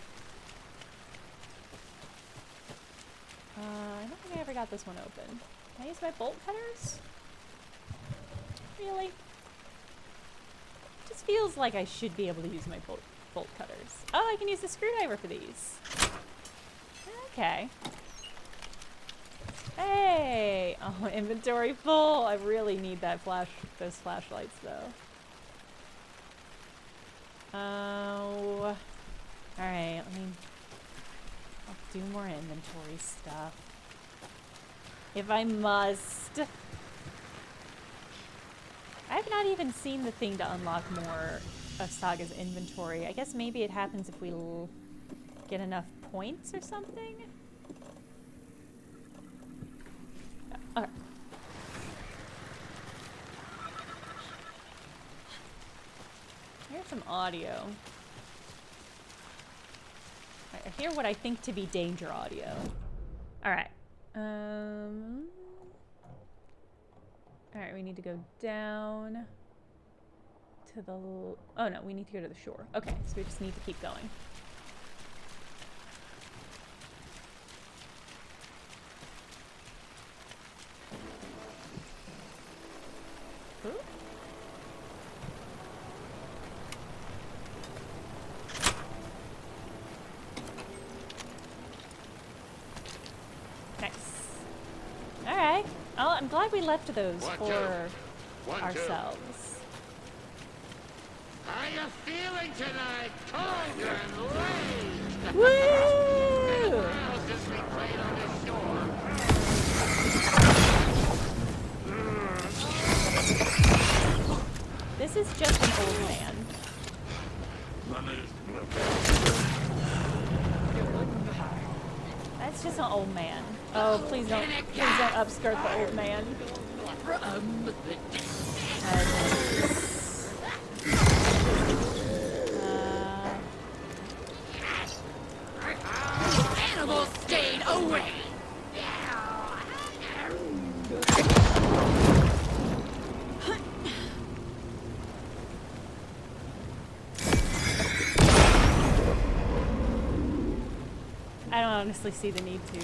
I don't think I ever got this one open. Can I use my bolt cutters? Really? Just feels like I should be able to use my bolt cutters. Oh, I can use the screwdriver for these. Okay. Hey! Oh, inventory full. I really need that those flashlights though. Oh. Alright, I'll do more inventory stuff. If I must. I have not even seen the thing to unlock more of Saga's inventory. I guess maybe it happens if we get enough points or something? Okay. Here's some audio. I hear what I think to be danger audio. Alright. Alright, we need to go down to the... Oh no, we need to go to the shore. Okay, so we just need to keep going. Ooh. Nice. Alright. Well, I'm glad we left those for ourselves. How you feeling tonight, Cauldron Lake? Woo! This is just an old man. That's just an old man. Oh, please don't upskirt the old man. Animals stayed away. I don't honestly see the need to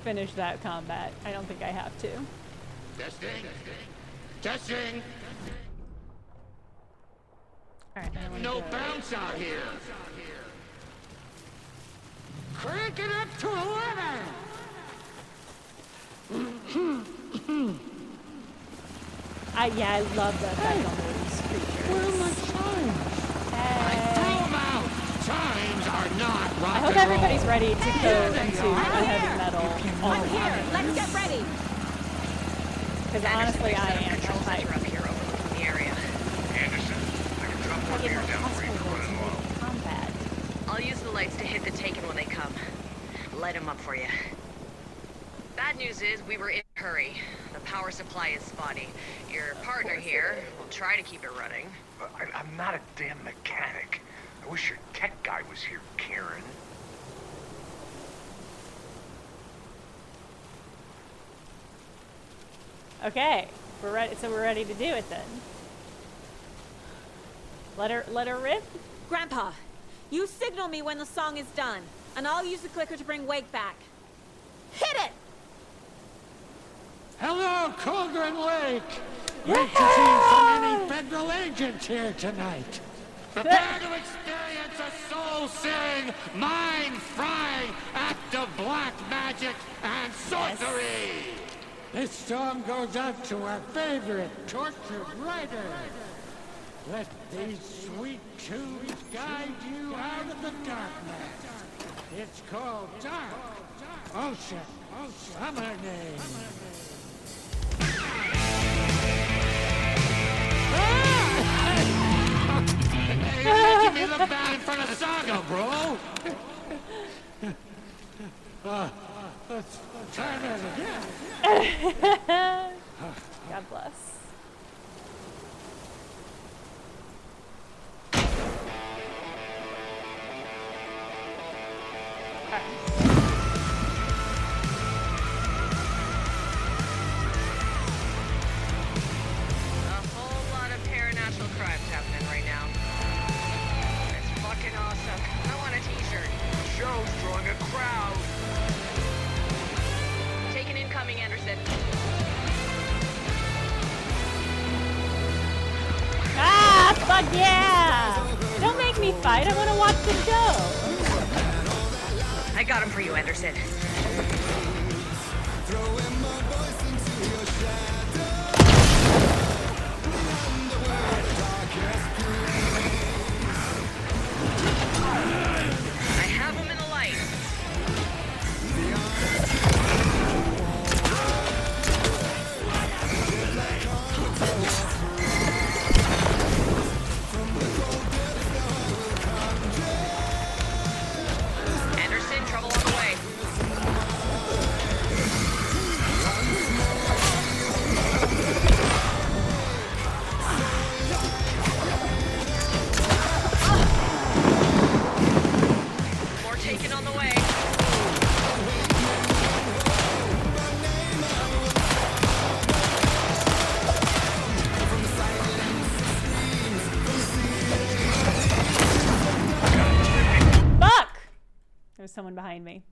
finish that combat. I don't think I have to. Testing. Testing. Alright, no bounce out here. Crank it up to 11. Yeah, I love the effect on those creatures. Where are my chimes? Throw them out. Chimes are not rock I hope everybody's ready to go into a heavy metal. I'm here. Let's get ready. Because honestly, I am. Control center up here overlooking the area. Anderson, I can drop one here down for you running low. Combat. I'll use the lights to hit the Taken when they come. Light them up for you. Bad news is we were in a hurry. The power supply is spotty. Your partner here will try to keep it running. I'm not a damn mechanic. I wish your tech guy was here, Karen. Okay, we're ready. So we're ready to do it then. Let her rip. Grandpa, you signal me when the song is done, and I'll use the clicker to bring Wake back. Hit it! Hello, Cauldron Lake! Great to see so many federal agents here tonight. Prepare to experience a soul-searing, mind-frying act of black magic and sorcery! This song goes out to our favorite tortured writer. Let these sweet tunes guide you out of the darkness. It's called Dark Ocean Summer Name. You're making me look bad in front of Saga, bro. Let's try that again. God bless. Fuck yeah! Don't make me fight. I want to watch the show. I got him for you, Anderson. I have him in the light. Anderson, trouble on the way. More taken on the way. Fuck! There's someone behind me.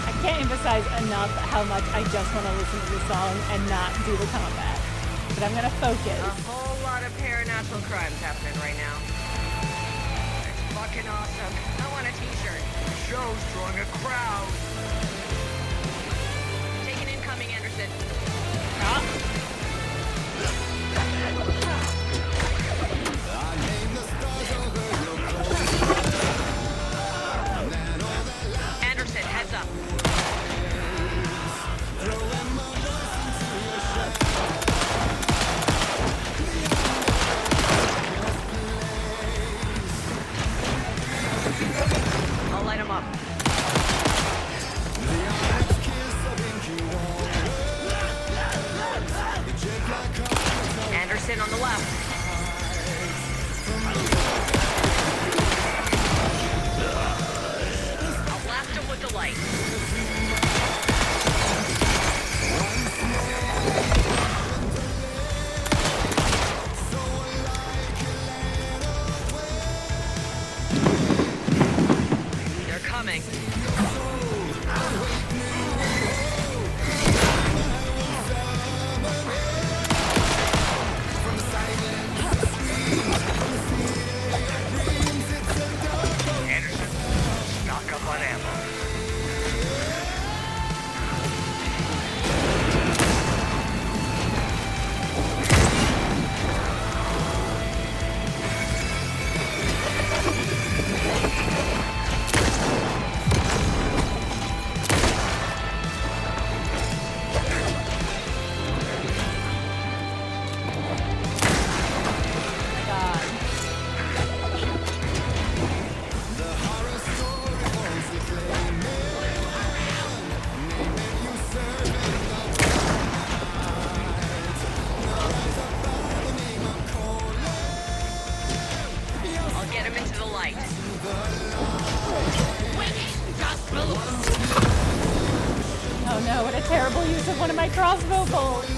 I can't emphasize enough off how much I just want to listen to the song and not do the combat. But I'm gonna focus. A whole lot of paranatural crimes happening right now. It's fucking awesome. I want a t-shirt. Show's drawing a crowd. Take an incoming, Anderson. Anderson, heads up. I'll light him up. Anderson on the left. I'll blast him with the light. They're coming. Anderson, stock up on ammo. I'll get him into the light. Oh no, what a terrible use of one of my crossbow bolts.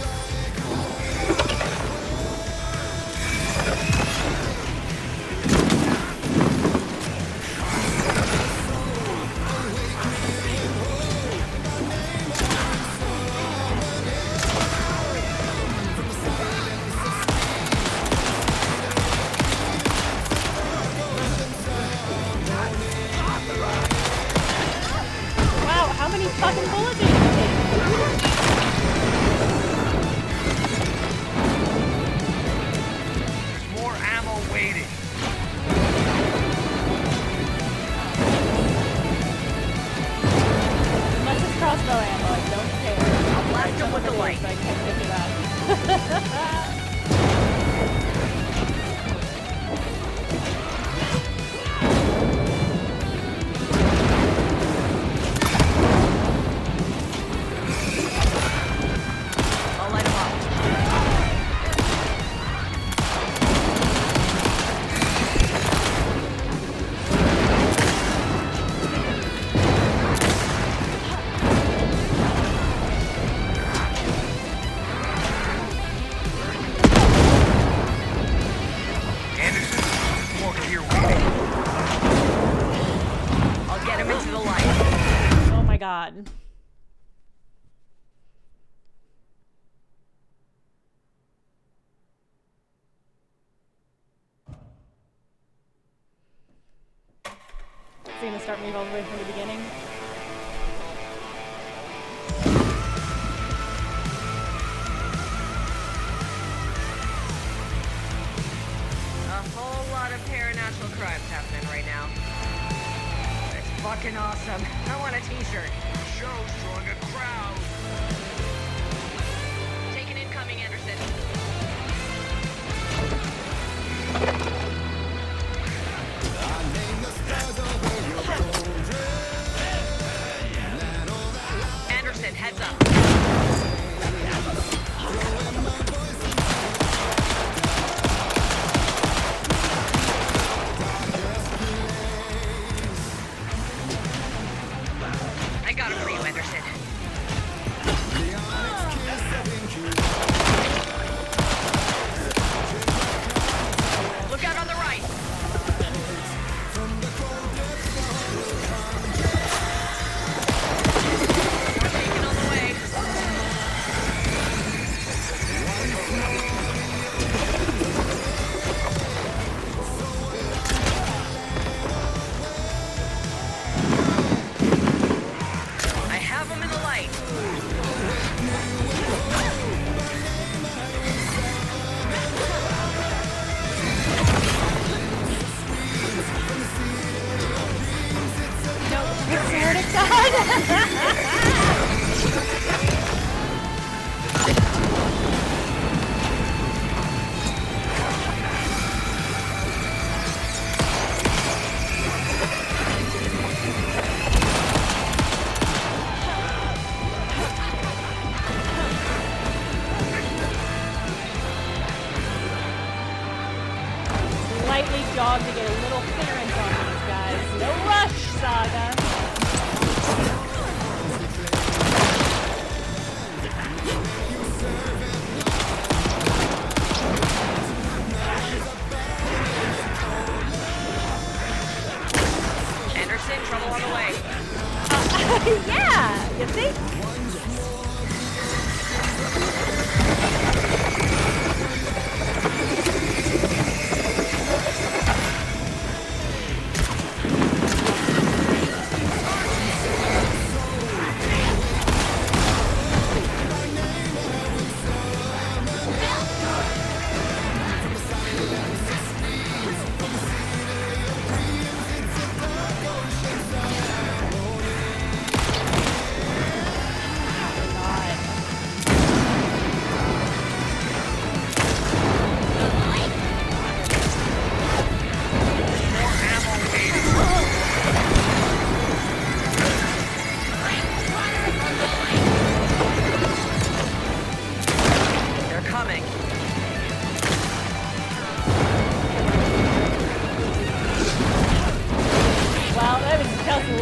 Wow, how many fucking bullets did you take? There's more ammo waiting. Unless it's crossbow ammo, I don't care. I'll blast him with the light. I can't pick it up. I'll light him up. Anderson, there's more here waiting. I'll get him into the light. Oh my god. Is he gonna start me all the way from the beginning? A whole lot of paranatural crimes happening right now. It's fucking awesome. I want a t-shirt. Show's drawing a crowd. Take an incoming, Anderson. Anderson, heads up. I got him for you, Anderson. dog to get a little clearance on these guys. No rush, Saga. Anderson, trouble on the way. Yeah, you think?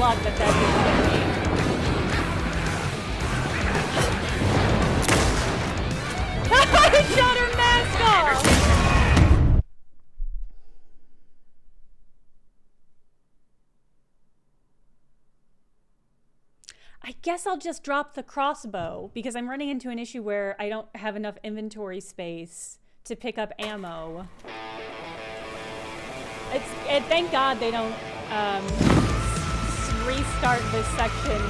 luck that that didn't hit me. I shot her mask off! I guess I'll just drop the crossbow because I'm running into an issue where I don't have enough inventory space to pick up ammo. Thank God they don't restart this section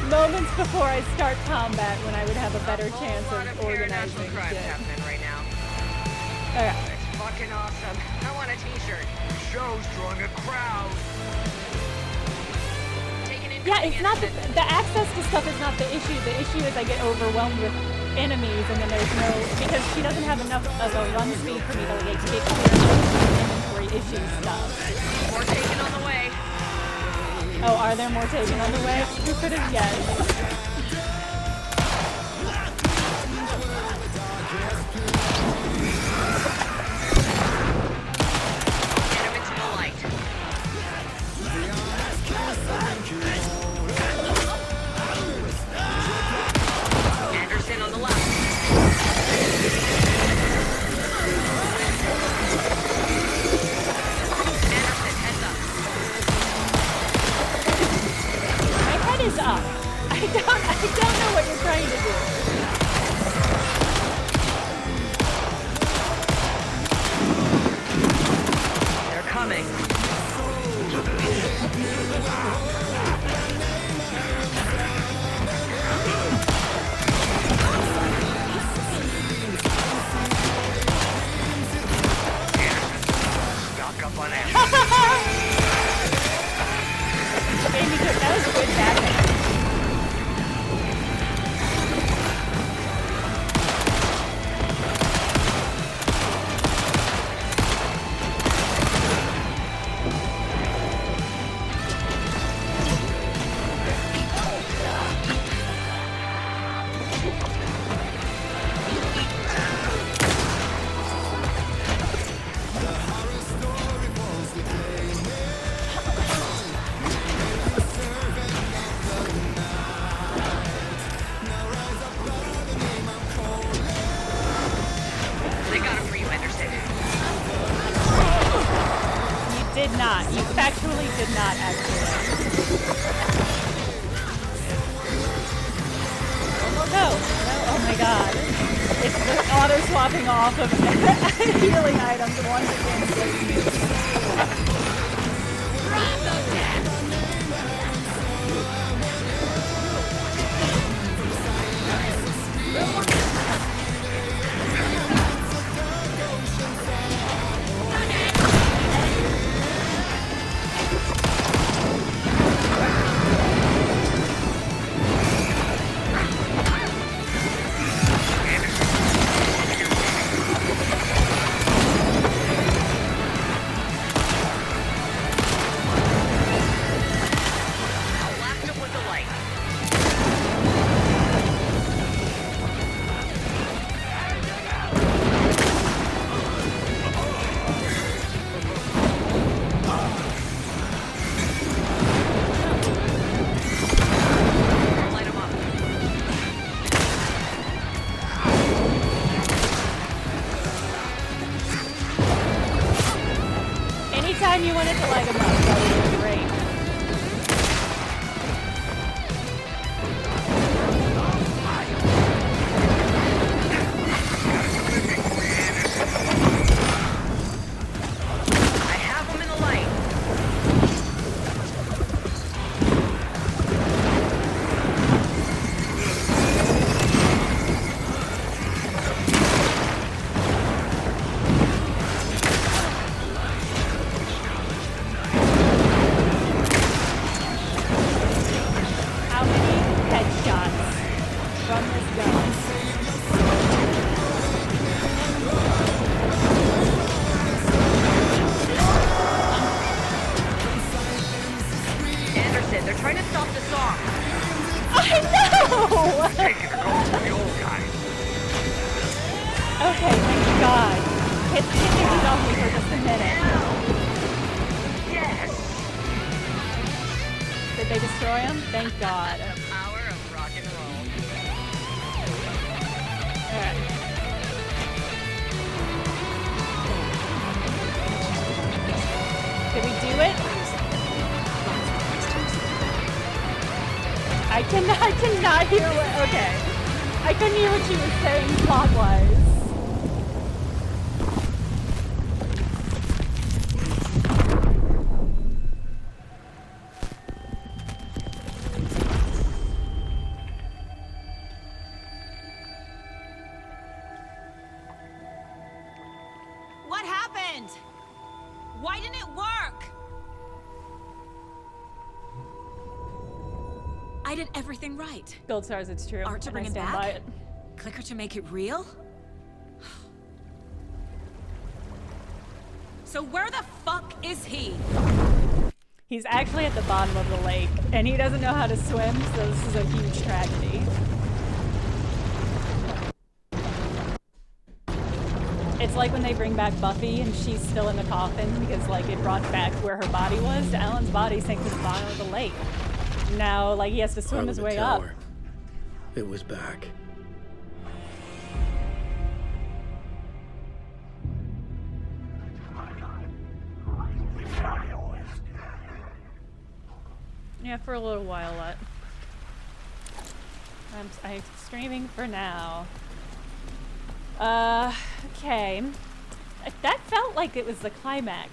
moments before I start combat when I would have a better chance of organizing shit. Happening right now. Okay. It's fucking awesome. I want a t-shirt. The show's drawing a crowd. Yeah, it's not the access to stuff is not the issue. The issue is I get overwhelmed with enemies and then there's no, because she doesn't have enough of a run speed for me to like get clear of inventory issue stuff. More taken on the way. Oh, are there more taken on the way? Stupid as yes. Up. I don't know what you're trying to do. They're coming. Stock up on ammo. Amy, that was a good tactic. You factually did not actually. No, oh my god. It's the auto-swapping off of healing items once again. you wanted to light him up, that would be great. I have him in the light. How many headshots from this gun? Anderson, they're trying to stop the song. I know! Taking it all from the old guy. Okay, thank God. Hit the heat off me for just a minute. Yes! Did they destroy him? Thank God. The power of rock and roll. Alright. Did we do it? I cannot hear what, okay. I couldn't hear what she was saying plot-wise. What happened? Why didn't it work? I did everything right. Gold stars, it's true. Art to and bring I him stand by back? it. Clicker to make it real? So where the fuck is he? He's actually at the bottom of the lake, and he doesn't know how to swim, so this is a huge tragedy. It's like when they bring back Buffy and she's still in the coffin because, like, it brought back where her body was. Alan's body sank to the bottom of the lake. Now, like, he has to swim his way up. It was back. Yeah, for a little while, what? I'm streaming for now. Okay. That felt like it was the climax.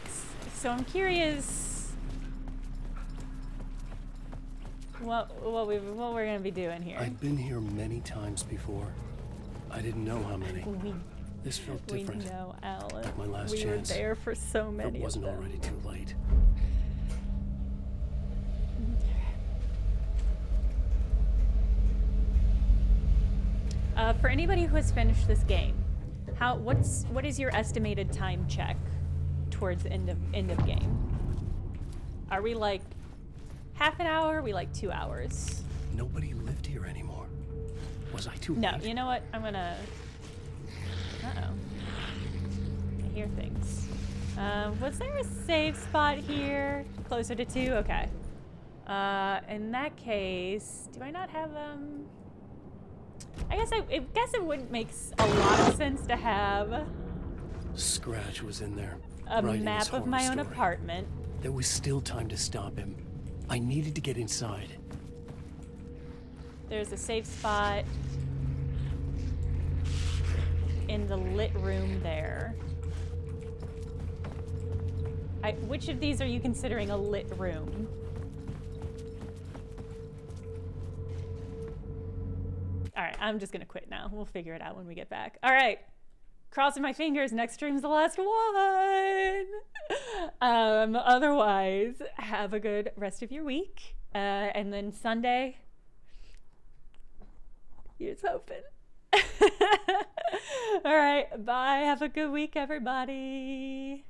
So I'm curious what we're gonna be doing here. I'd been here many times before. I didn't know how many. This felt different. We know, Alan. Like my last we chance. were there for so many. It wasn't of them. already too late. For anybody who has finished this game, what is your estimated time check towards the end of game? Are we like half an hour? Are we like 2 hours? Nobody lived here anymore. Was I too No, late? you know what? I'm gonna... Uh-oh. I hear things. Was there a save spot here? Closer to 2? Okay. In that case, do I not have, I guess it wouldn't make a lot of sense to have Scratch was in there. a map of my own apartment. There was still time to stop him. I needed to get inside. There's a safe spot in the lit room there. Which of these are you considering a lit room? All right, I'm just gonna quit now. We'll figure it out when we get back. All right, crossing my fingers. Next stream's the last one. Otherwise, have a good rest of your week. And then Sunday, here's hoping. All right, bye. Have a good week, everybody.